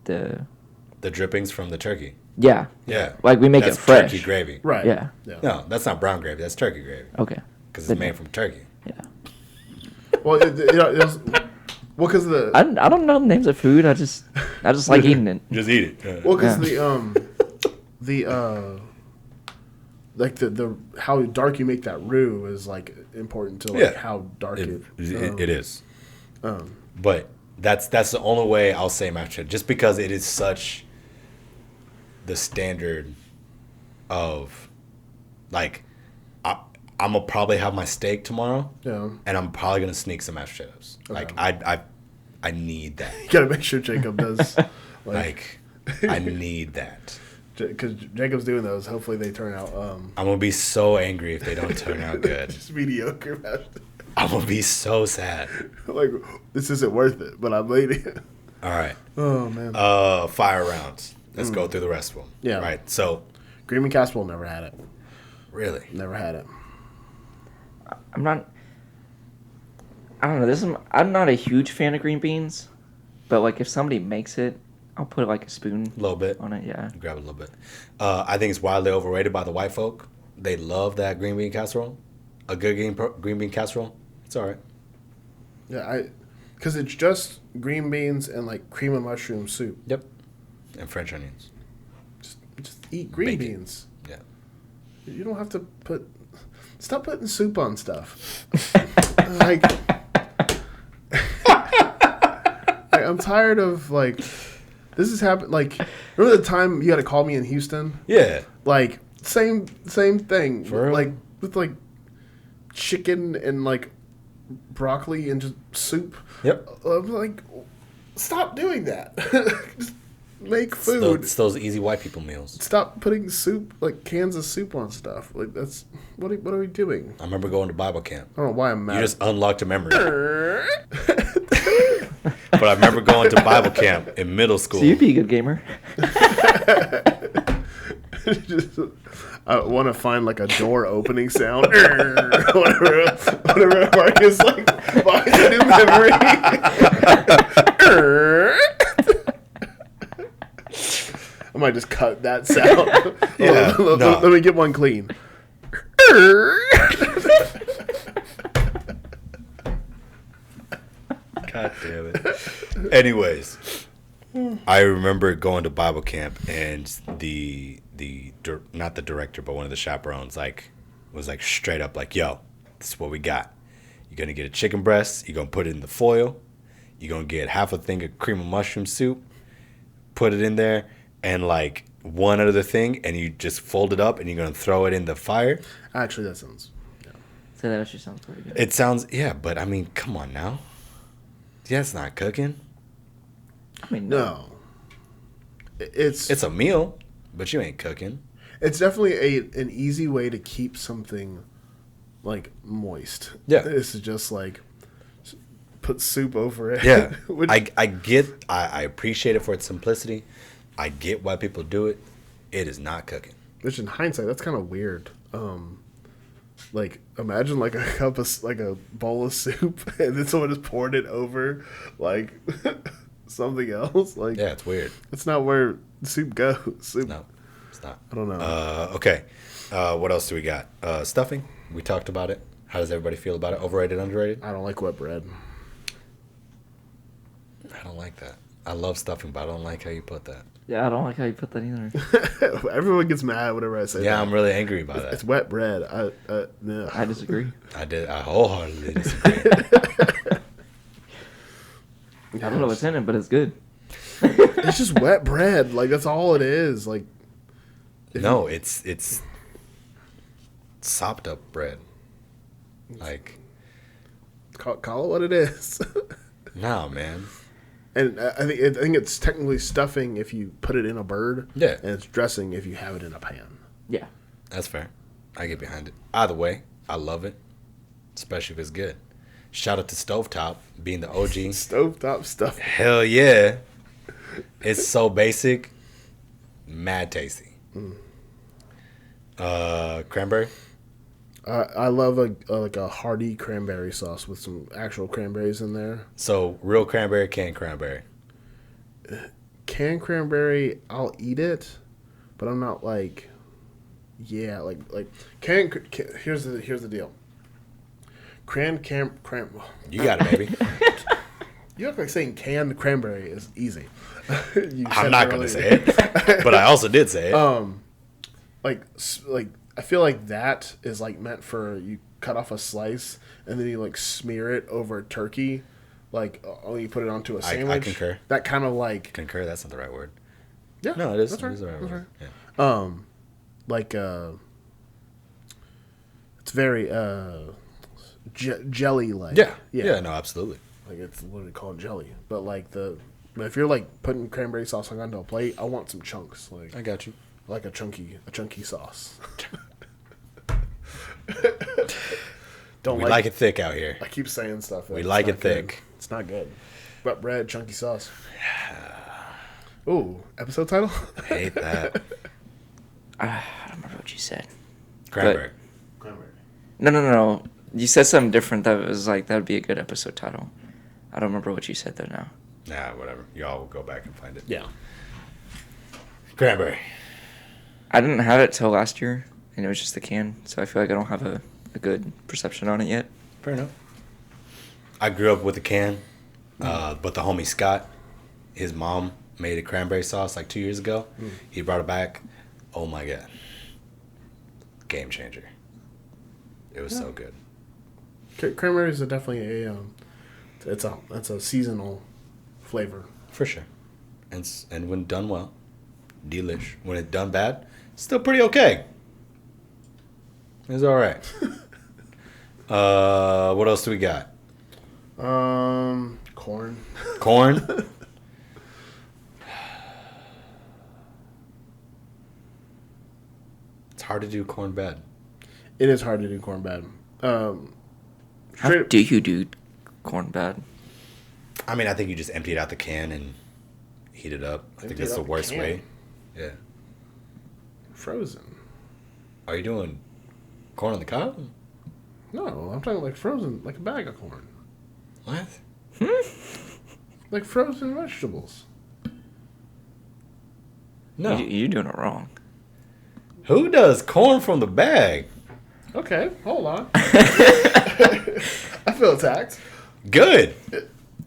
The drippings from the turkey. yeah Yeah, like we make that's it fresh. turkey gravy. right. Yeah. No, that's not brown gravy. That's turkey gravy Okay. because it's made from turkey. Yeah. Well, it was, well, because the I don't know the names of food. I just like eating it. Just eat it. Yeah. well, because Yeah. the like the how dark you make that roux is like important to like Yeah. how dark It is. Um, But that's the only way I'll say mashed potato, just because it is such the standard of like I'm gonna probably have my steak tomorrow, yeah. and I'm probably gonna sneak some mashed potatoes. Okay. Like I need that. You gotta make sure Jacob does Like I need that. because Jacob's doing those. Hopefully they turn out I'm gonna be so angry if they don't turn out good. just mediocre. I'm gonna be so sad. Like this isn't worth it, but I'm waiting. All right. Oh man. Fire rounds. Let's go through the rest of them. Yeah. Right. So Green bean casserole never had it. really, Never had it. I don't know. I'm not a huge fan of green beans, but like if somebody makes it, I'll put like a spoon a little bit. on it. Yeah. Grab it a little bit. I think it's wildly overrated by the white folk. They love that green bean casserole. A good green bean casserole. It's all right. Yeah, because it's just green beans and like cream of mushroom soup. Yep. And French onions. Just eat green Bacon. beans. Yeah. You don't have to stop putting soup on stuff. like, I'm tired of like, this has happened. Like, remember the time you had to call me in Houston? Yeah. Like, same thing. For real? Like with like chicken and like broccoli and just soup. Yep. I'm like, stop doing that. Just make food. It's those easy white people meals. Stop putting soup, like cans of soup on stuff. Like that's what are we doing? I remember going to Bible camp. I don't know why I'm mad. You just unlocked a memory. But I remember going to Bible camp in middle school. So you'd be a good gamer. Just, I want to find like a door opening sound. whatever Marcus like finds a new memory. I might just cut that sound. Yeah, Let me get one clean. God damn it. Anyways, I remember going to Bible camp and the not the director but one of the chaperones was straight up like, yo, this is what we got. You're gonna get a chicken breast, you're gonna put it in the foil, you're gonna get half a thing of cream of mushroom soup, put it in there, and like one other thing, and you just fold it up and you're gonna throw it in the fire. Actually, that sounds. So that actually sounds pretty good. It sounds, yeah, but I mean, come on now. Yeah, it's not cooking. I mean, No. It's a meal, but you ain't cooking. It's definitely an easy way to keep something like moist. Yeah. This is just like put soup over it. Yeah, Which, I appreciate it for its simplicity. I get why people do it. It is not cooking. which in hindsight, that's kind of weird. Like imagine like a cup of like a bowl of soup, and then someone just poured it over like something else. Like Yeah, it's weird. that's not where soup goes. Soup. No, it's not. I don't know. Okay. What else do we got? Stuffing. We talked about it. How does everybody feel about it? Overrated, underrated? I don't like wet bread. I don't like that. I love stuffing, but I don't like how you put that. Yeah, I don't like how you put that either. Everyone gets mad whenever I say that. Yeah, I'm really angry about that. It's wet bread. No. I disagree. I wholeheartedly disagree. I don't know what's in it, but it's good. It's just wet bread. Like that's all it is. Like No, it's sopped up bread. Like, call it what it is. no, man. And I think it's technically stuffing if you put it in a bird. Yeah. And it's dressing if you have it in a pan. Yeah. That's fair. I get behind it. Either way, I love it, especially if it's good. Shout out to Stovetop being the OG. Stovetop stuff. Hell yeah. It's so basic, mad tasty. Cranberry? I love a hearty cranberry sauce with some actual cranberries in there. So, real cranberry, canned cranberry. Canned cranberry, I'll eat it, but I'm not like, yeah, like here's the deal. Cran. You got it, baby. You act like saying canned cranberry is easy. You I'm said not it going to earlier. say it, but I also did say it. Like I feel like that is like meant for you cut off a slice and then you like smear it over turkey, like you put it onto a sandwich. I concur. That kind of like Concur, that's not the right word. yeah, No, it is. That's It right. is the right That's word. right. Yeah. Like it's very jelly like. Yeah, no, absolutely. Like it's literally called jelly, but like if you're like putting cranberry sauce onto a plate, I want some chunks. Like I got you. like a chunky sauce. Don't We like it thick out here. I keep saying stuff. We it's like not it good. thick. It's not good. Wet bread, chunky sauce. Ooh, episode title? Hate that. I don't remember what you said. Cranberry. Cranberry. No. You said something different that was like, that would be a good episode title. I don't remember what you said though now. Nah, whatever. Y'all will go back and find it. Yeah. Cranberry. I didn't have it till last year, and it was just the can, so I feel like I don't have a good perception on it yet. Fair enough. I grew up with a can, but the homie Scott, his mom made a cranberry sauce like 2 years ago. He brought it back. Oh my God. Game changer. It was so good. Cranberries are definitely it's a seasonal flavor. For sure. And when done well, delish. When it's done bad, still pretty okay. It's all right. What else do we got? Corn. Corn. It's hard to do corn bad. It is hard to do corn bad. How do you do corn bad? I mean, I think you just empty it out the can and heat it up. I think Empty it that's out the the worst can? way. Yeah. Frozen. Are you doing corn on the cob? No, I'm talking like frozen, like a bag of corn. What? Like frozen vegetables. No. You're doing it wrong. Who does corn from the bag? Okay, hold on. I feel attacked. Good.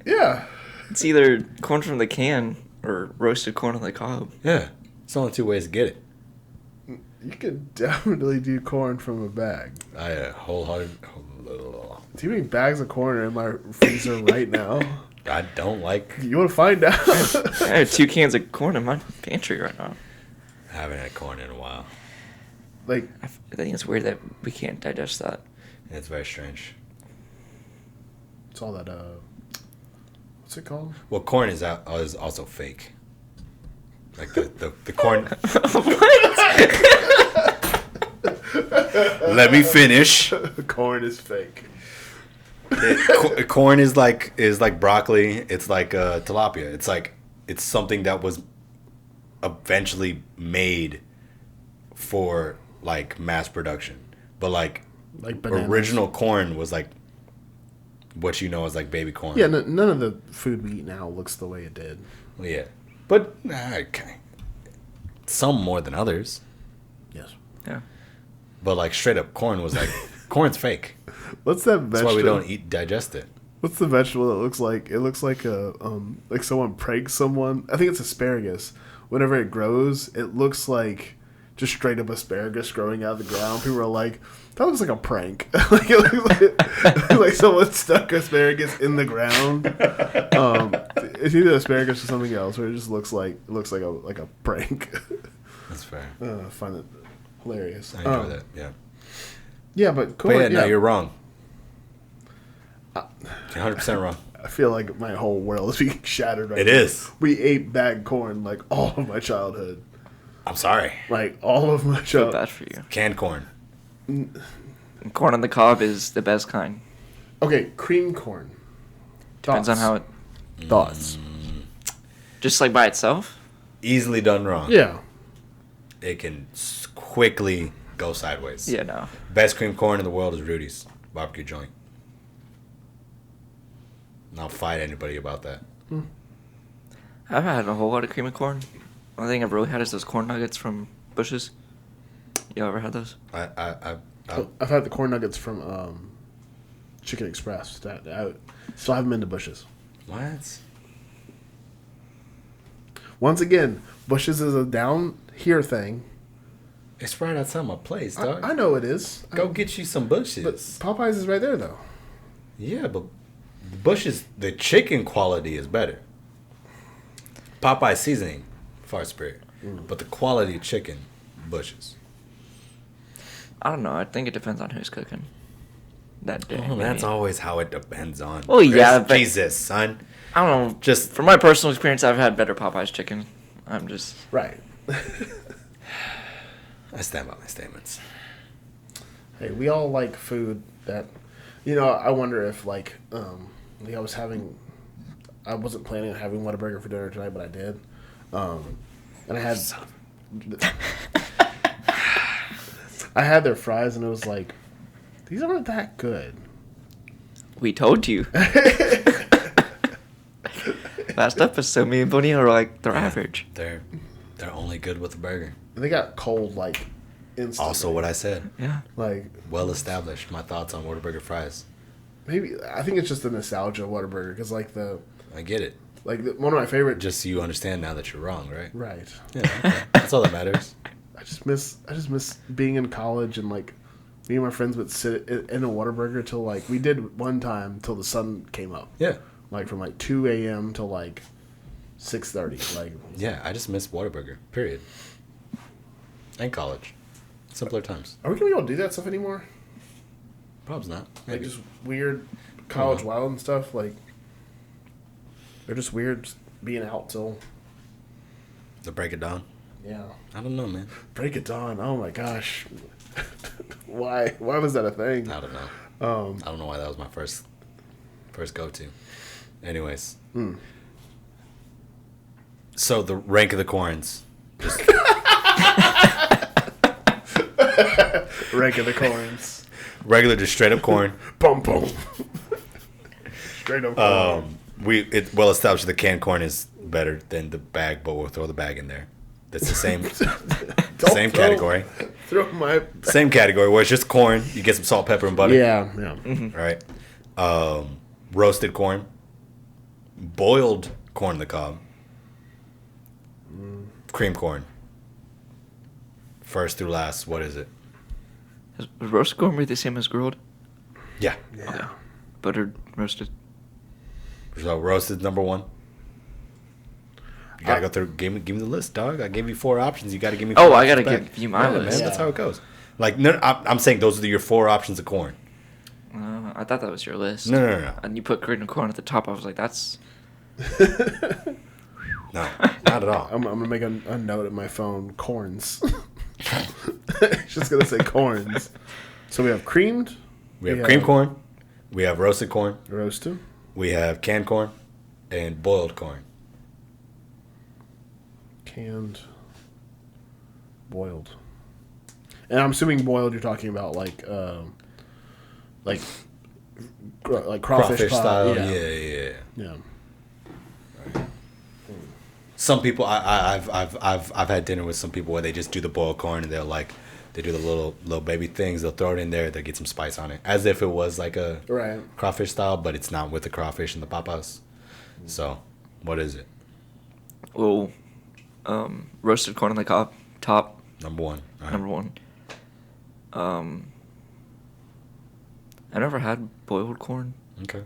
Yeah. It's either corn from the can or roasted corn on the cob. Yeah. It's only two ways to get it. You could definitely do corn from a bag. I wholehearted. Too many bags of corn are in my freezer right now. I don't like. You want to find out? I have 2 cans of corn in my pantry right now. I haven't had corn in a while. Like, I think it's weird that we can't digest that. It's very strange. it's all that, what's it called? Well, corn is also fake. Like the corn. Let me finish. Corn is fake. Corn is like broccoli. It's like tilapia. It's something that was eventually made for like mass production, but like bananas. original corn was like what you know as like baby corn. Yeah, none of the food we eat now looks the way it did. Yeah, but okay. Some more than others. Yes. Yeah. But like straight up corn was like corn's fake. What's that vegetable? That's why we don't digest it. What's the vegetable that looks like? It looks like a like someone pranked someone. I think it's asparagus. Whenever it grows, it looks like just straight up asparagus growing out of the ground. People are like, "That looks like a prank." Like it looks like someone stuck asparagus in the ground. It's either asparagus or something else, or it just looks like a prank. That's fair. I find it hilarious. I enjoy that. Yeah. Yeah, but corn. But yeah, no, you're wrong. You're 100% wrong. I feel like my whole world is being shattered right It now. is. We ate bagged corn like all of my childhood. I'm sorry. Like all of my Feel childhood. bad for you. Canned corn. Corn on the cob is the best kind. Okay, cream corn. Depends on how it. Thoughts. Just like by itself. Easily done wrong. Yeah. It can quickly go sideways. Yeah, no. Best cream corn in the world is Rudy's barbecue joint. And I'll fight anybody about that. I've had a whole lot of cream and corn. Only thing I've really had is those corn nuggets from Bush's. You ever had those? I've had the corn nuggets from Chicken Express. I still haven't been to Bush's. What? Once again, Bush's is a down here thing. It's right outside my place, dog. I know it is. Go get you some Bushes. But Popeyes is right there, though. Yeah, but Bushes, the chicken quality is better. Popeye seasoning, far superior. But the quality of chicken, Bushes. I don't know. I think it depends on who's cooking that day. Oh, that's maybe. always how it depends on. Well, yeah, Chris, but- Jesus, son. I don't know. Just From my personal experience, I've had better Popeyes chicken. I'm just. Right. I stand by my statements. Hey, we all like food that, I wonder if like I wasn't planning on having Whataburger for dinner tonight, but I did. And I had I had their fries and it was like, these aren't that good. We told you. Last episode, me and Bonnie were like, they're average. They're only good with a burger. And they got cold like instantly. Also, what I said. Yeah. Like Well established. My thoughts on Whataburger fries. maybe I think it's just the nostalgia of Whataburger because like I get it. one of my favorite. Just so you understand now that you're wrong, right? Right. Yeah, okay. That's all that matters. I just miss being in college and like me and my friends would sit in a Whataburger till like we did one time till the sun came up. Yeah. Like from like 2 a.m. till like 6:30. Like Yeah, I just miss Whataburger. Period. And college. Simpler times. are we gonna be able to do that stuff anymore? Probably not. Like Maybe. just weird college Uh-huh. wild and stuff. Like they're just weird just being out till To break it down. yeah. I don't know, man. Break it down. Oh my gosh. Why was that a thing? I don't know. I don't know why that was my first go-to. Anyways. So the rank of the corns. Just Rank of the corns. regular, just straight up corn. Boom boom. Straight up corn. It's well established the canned corn is better than the bag, but we'll throw the bag in there. That's the same same category. Throw my Same category where it's just corn. You get some salt, pepper, and butter. Yeah. Right. Roasted corn. Boiled corn on the cob. Cream corn. First through last. What is it? Is roasted corn the same as grilled? Yeah. Yeah. Buttered, roasted. So roasted number one. You gotta go through. Give me the list, dog. I gave you 4 options. You gotta give me. 4 Oh, I options gotta back. give you my Yeah, list. man. That's Yeah. how it goes. Like no, I'm saying those are your 4 options of corn. I thought that was your list. No. And you put cream and corn at the top. I was like, that's. No, not at all. I'm gonna make a note in my phone. Corns. Just gonna say corns. So we have creamed. We have cream corn. We have roasted corn. Roasted. We have canned corn, and boiled corn. Canned. Boiled. And I'm assuming boiled. You're talking about like crawfish pie. style. Yeah. Yeah. Some people, I've had dinner with some people where they just do the boiled corn and they do the little baby things. They'll throw it in there. They'll get some spice on it, as if it was like a Right. crawfish style, but it's not with the crawfish and the papas. So, what is it? Well, roasted corn on the top. Number one. All right. Number one. I never had boiled corn. Okay.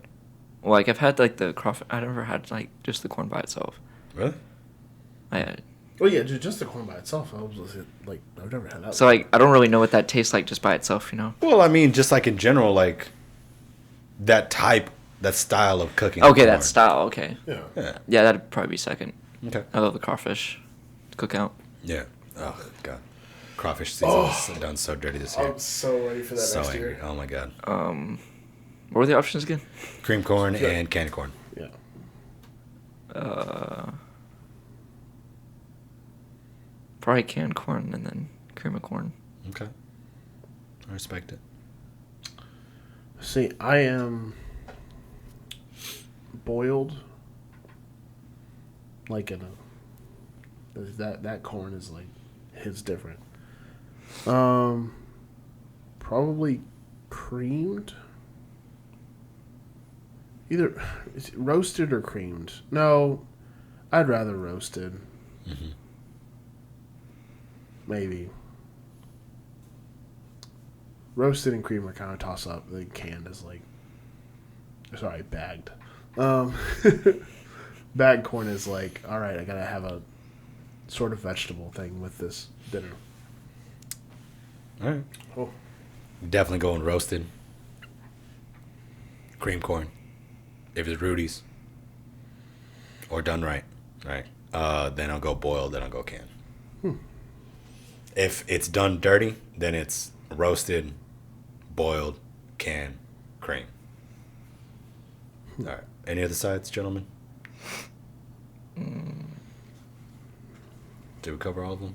Well, like I've had like the crawfish. I never had like just the corn by itself. Really? I had. Well, yeah, just the corn by itself. I've never had that. So like I don't really know what that tastes like just by itself, you know. Well, I mean, just like in general, like that style of cooking. Okay, corn. that style. Okay. Yeah. Yeah. Yeah, that'd probably be second. Okay. I love the crawfish cookout. Yeah. Oh god, crawfish season is done so dirty this year. I'm so ready for that So next angry. year. Oh my god. What were the options again? Cream corn Yeah. and candy corn. Yeah. Probably canned corn and then cream of corn. Okay. I respect it. See, I am boiled like in a that corn is like hits different. Probably creamed. Either is it roasted or creamed. No, I'd rather roasted. Mm-hmm. Maybe. Roasted and cream are kind of toss up. The canned is like, sorry, bagged. Bagged corn is like, all right, I gotta have a sort of vegetable thing with this dinner. All right. Oh, Definitely going roasted. Cream corn. If it's Rudy's. Or done right. Right. Then I'll go boiled, then I'll go canned. If it's done dirty, then it's roasted, boiled, canned, cream. All right. Any other sides, gentlemen? Did we cover all of them?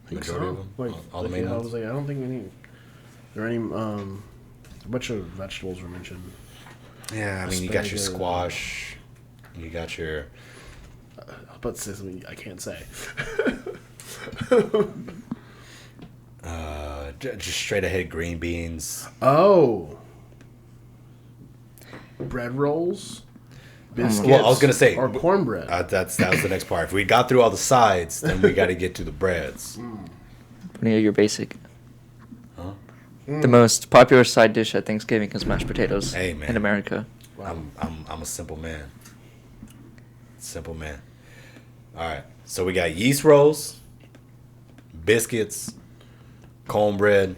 I think Majority so. of them? Like, All the main I ones? was like, I don't think any. There are any a bunch of vegetables were mentioned. Yeah, I mean, you got your Asparagus. squash. You got your... I was about to say something I can't say. just straight ahead green beans. Oh. Bread rolls? Biscuits? Well, I was gonna say- Or cornbread. That was the next part. If we got through all the sides, then we got to get to the breads. What are your basic? Huh? The most popular side dish at Thanksgiving is mashed potatoes Hey, man. in America. Wow. I'm a simple man. Simple man. All right. So we got yeast rolls, biscuits, cornbread,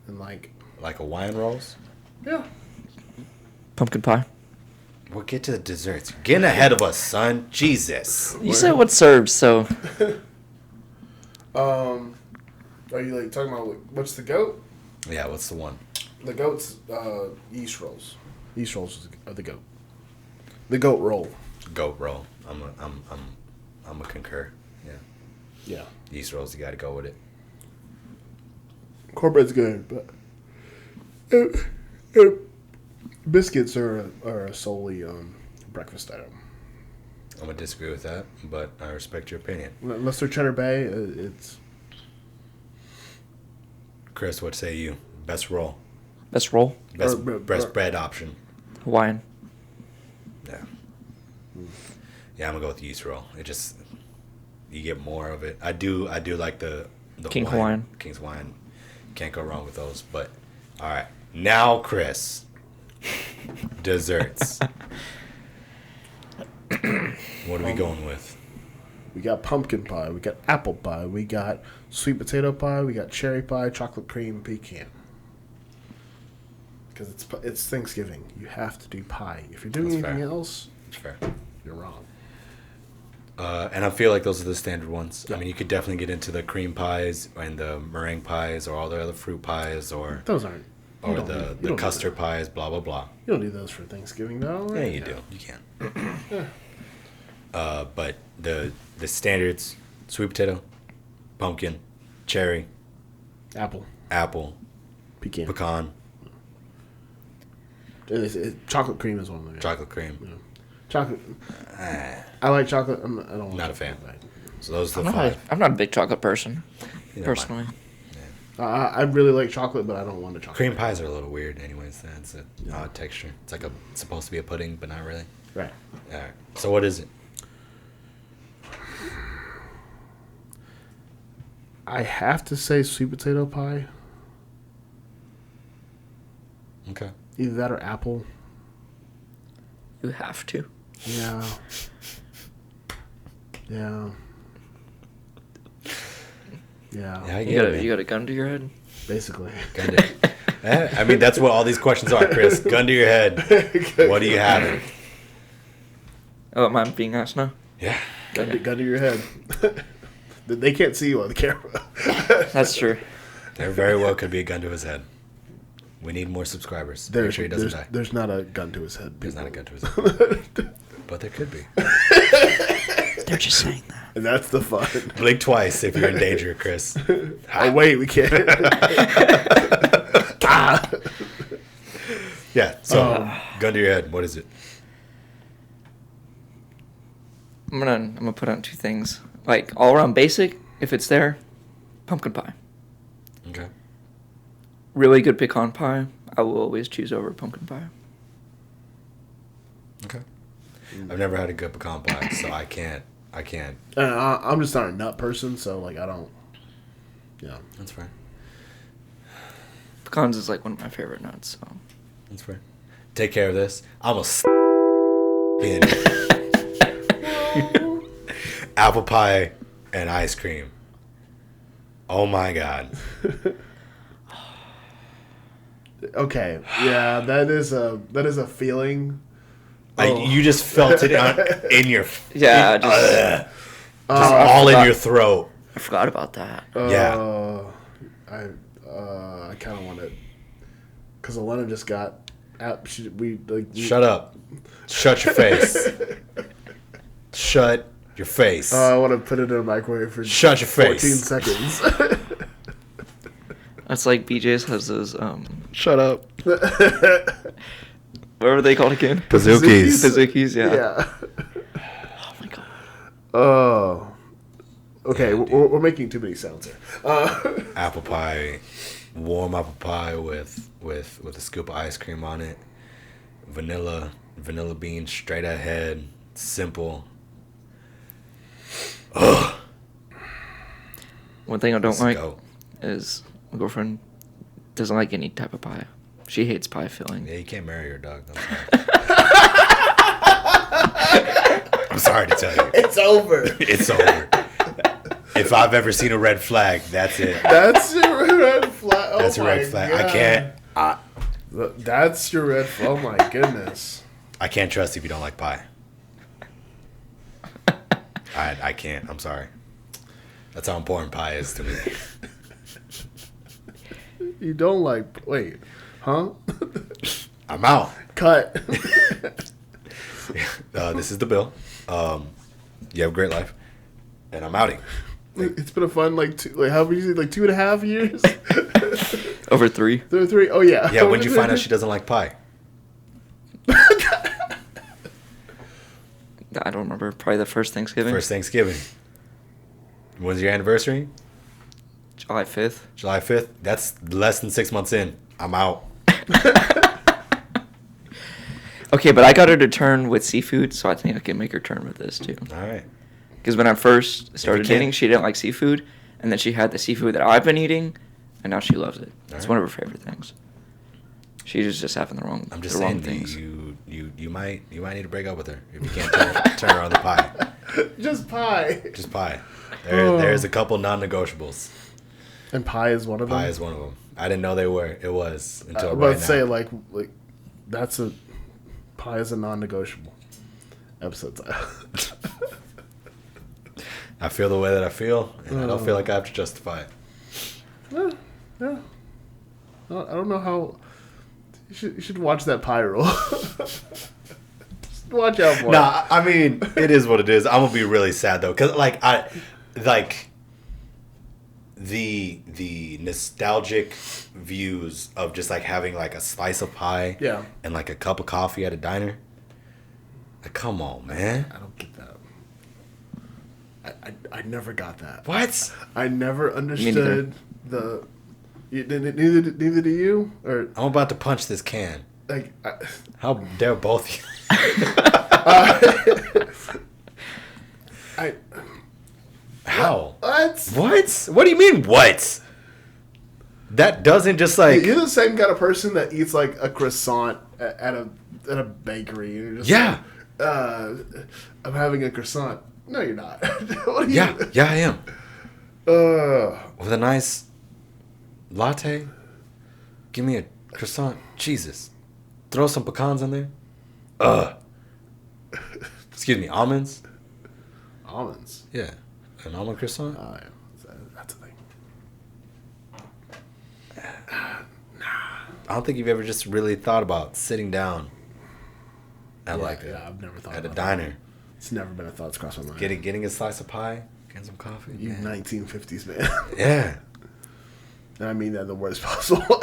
And like, like Hawaiian rolls. yeah. Pumpkin pie. We'll get to the desserts. You're getting ahead of us, son. Jesus. You said what's served, so Are you like talking about what's the goat? Yeah. What's the one? The goat's yeast rolls. Yeast rolls are the goat. The goat roll. Goat roll. I'm a concur. Yeah. Yeah. Yeast rolls. You got to go with it. Cornbread's good, but biscuits are a solely breakfast item. I'm gonna disagree with that, but I respect your opinion. Unless they're Cheddar Bay, it's Chris, what say you? Best roll, best roll best bread option. Hawaiian. Yeah. Yeah, I'm gonna go with yeast roll. It just you get more of it. I do like the King Hawaiian. King's Hawaiian. Can't go wrong with those. But all right, now Chris, desserts. What are we going with? we got pumpkin pie, we got apple pie, we got sweet potato pie, we got cherry pie, chocolate cream, pecan. Because it's Thanksgiving, you have to do pie. If you're doing That's anything fair. else, It's fair. you're wrong. And I feel like those are the standard ones. Yeah. I mean, you could definitely get into the cream pies and the meringue pies or all the other fruit pies or Those aren't. you or don't do- you the don't do custard that. pies, blah, blah, blah. You don't do those for Thanksgiving, though. Yeah, Right? you do. You can. Yeah. But the standards, sweet potato, pumpkin, cherry, Apple. apple, Pecan. pecan, Chocolate cream is one of them. Yeah. chocolate cream. Yeah. Chocolate. I like chocolate. I don't like Not a fan. chocolate. So those are the 5. I'm not a big chocolate person, Neither am I. personally. I really like chocolate, but I don't want a chocolate. Cream pies are a little weird, anyways. That's an odd texture. It's like it's supposed to be a pudding, but not really. Right. All right. So what is it? I have to say sweet potato pie. Okay. Either that or apple. You have to. Yeah. Yeah. Yeah. Yeah, I You get got it. you got a gun to your head. Basically. Gun to, I mean, that's what all these questions are, Chris. Gun to your head. What do you have? Oh, am I being asked now? Yeah. Gun to your head. They can't see you on the camera. That's true. There very well could be a gun to his head. We need more subscribers. Make sure he doesn't die. There's not a gun to his head. There's not a gun to his head. But there could be. They're just saying that. And that's the fun. Blink twice if you're in danger, Chris. Oh, wait, we can't. Yeah, so gun to your head. What is it? I'm gonna put on 2 things. Like all around basic, if it's there, pumpkin pie. Okay. Really good pecan pie. I will always choose over pumpkin pie. Okay. I've never had a good pecan pie, so I can't. I'm just not a nut person, so like I don't. Yeah. That's fair. Pecans is like one of my favorite nuts. So. That's fair. Take care of this. I'm a in apple pie and ice cream. Oh my god. Okay. Yeah, that is a feeling. You just felt it in your Yeah, just I all in forgot. your throat. I forgot about that. Yeah. I kind of want it because Elena just got. Shut up. Shut your face. Shut your face. I want to put it in a microwave for Shut your 14 face. seconds. That's like BJ's has those Shut up. what were they called again? Pazookies. Pazookies, yeah. Yeah. Oh my god. Oh. Okay, Yeah, we're making too many sounds here. Apple pie, warm apple pie with a scoop of ice cream on it. Vanilla beans straight ahead. Simple. Ugh. One thing I don't Let's like go. is my girlfriend doesn't like any type of pie. She hates pie filling. Yeah, you can't marry your dog. I'm sorry. I'm sorry to tell you. It's over. It's over. If I've ever seen a red flag, that's it. That's your red flag. Oh That's a red my flag. God. I can't. That's your red flag. Oh my goodness. I can't trust if you don't like pie. I can't. I'm sorry. That's how important pie is to me. You don't like. Wait. Huh? I'm out. Cut. This is the bill. You have a great life, and I'm outing. It's been a fun how many 2.5 years? Over 3. 3. Oh yeah. Yeah, when did you find out she doesn't like pie? I don't remember. Probably the first Thanksgiving. First Thanksgiving. When's your anniversary? July 5th. July 5th. That's less than 6 months in. I'm out. Okay, but I got her to turn with seafood, so I think I can make her turn with this too. All right. Because when I first started can't- dating, she didn't like seafood, and then she had the seafood that I've been eating, and now she loves it. It's Alright. one of her favorite things. She's just having the wrong, I'm just the wrong saying things. you might need to break up with her if you can't turn her on the pie. Just pie. Just pie. There's a couple non-negotiables. And pie is one of them. Pie is one of them. I didn't know they were. It was until I'm right about to now. say like that's a pie is a non-negotiable. Episode title. I feel the way that I feel, and I don't feel like I have to justify it. Yeah. I don't know how. You should watch that pie roll. Just watch out for it. Nah, I mean, it is what it is. I'm gonna be really sad though, cause the nostalgic views of just like having like a slice of pie Yeah. and like a cup of coffee at a diner. Like, come on, man. I don't get that. I never got that. What? I never neither. understood the. Neither do you, or I'm about to punch this can. like. How dare both you? I How? what? What? What do you mean, what? That doesn't just like... You're the same kind of person that eats like a croissant at a bakery, and you're just Yeah. like, I'm having a croissant. No, you're not. What are you? Yeah, yeah, I am. Uh, With a nice latte. Give me a croissant. Jesus. Throw some pecans in there. Excuse me, almonds. almonds. Yeah. An almond croissant. Oh, yeah. That's a thing. I don't think you've ever just really thought about sitting down at I've never thought at a about diner, that. It's never been a thought that's crossed my mind. getting a slice of pie, getting some coffee. You Yeah. 1950s man. Yeah. And I mean that in the worst possible.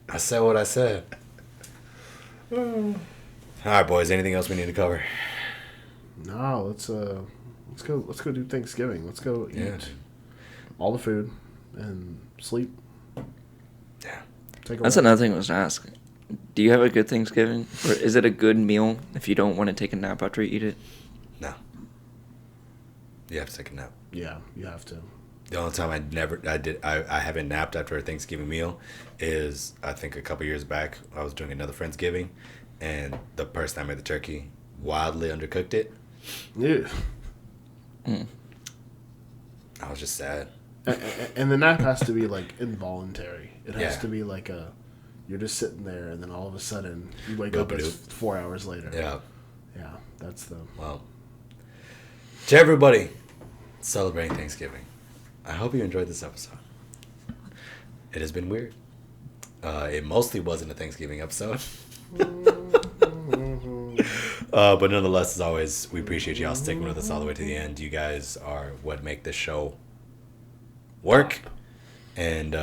I said what I said. All right, boys. Anything else we need to cover? No, let's go do Thanksgiving. Let's go eat Yeah, dude. all the food and sleep. Yeah. Take a That's rest. another thing I was asking. Do you have a good Thanksgiving? Or is it a good meal if you don't want to take a nap after you eat it? No. You have to take a nap. Yeah, you have to. The only time I haven't napped after a Thanksgiving meal is, I think, a couple years back. I was doing another Friendsgiving, and the person that made the turkey wildly undercooked it. Yeah. I was just sad. And the nap has to be like involuntary. It has Yeah. to be like you're just sitting there, and then all of a sudden you wake up and it's 4 hours later. Yeah. Yeah, that's the. Well, to everybody celebrating Thanksgiving, I hope you enjoyed this episode. It has been weird. It mostly wasn't a Thanksgiving episode. But nonetheless, as always, we appreciate y'all sticking with us all the way to the end. You guys are what make this show work and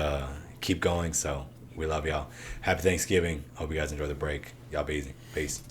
keep going. So we love y'all. Happy Thanksgiving. Hope you guys enjoy the break. Y'all be easy. Peace.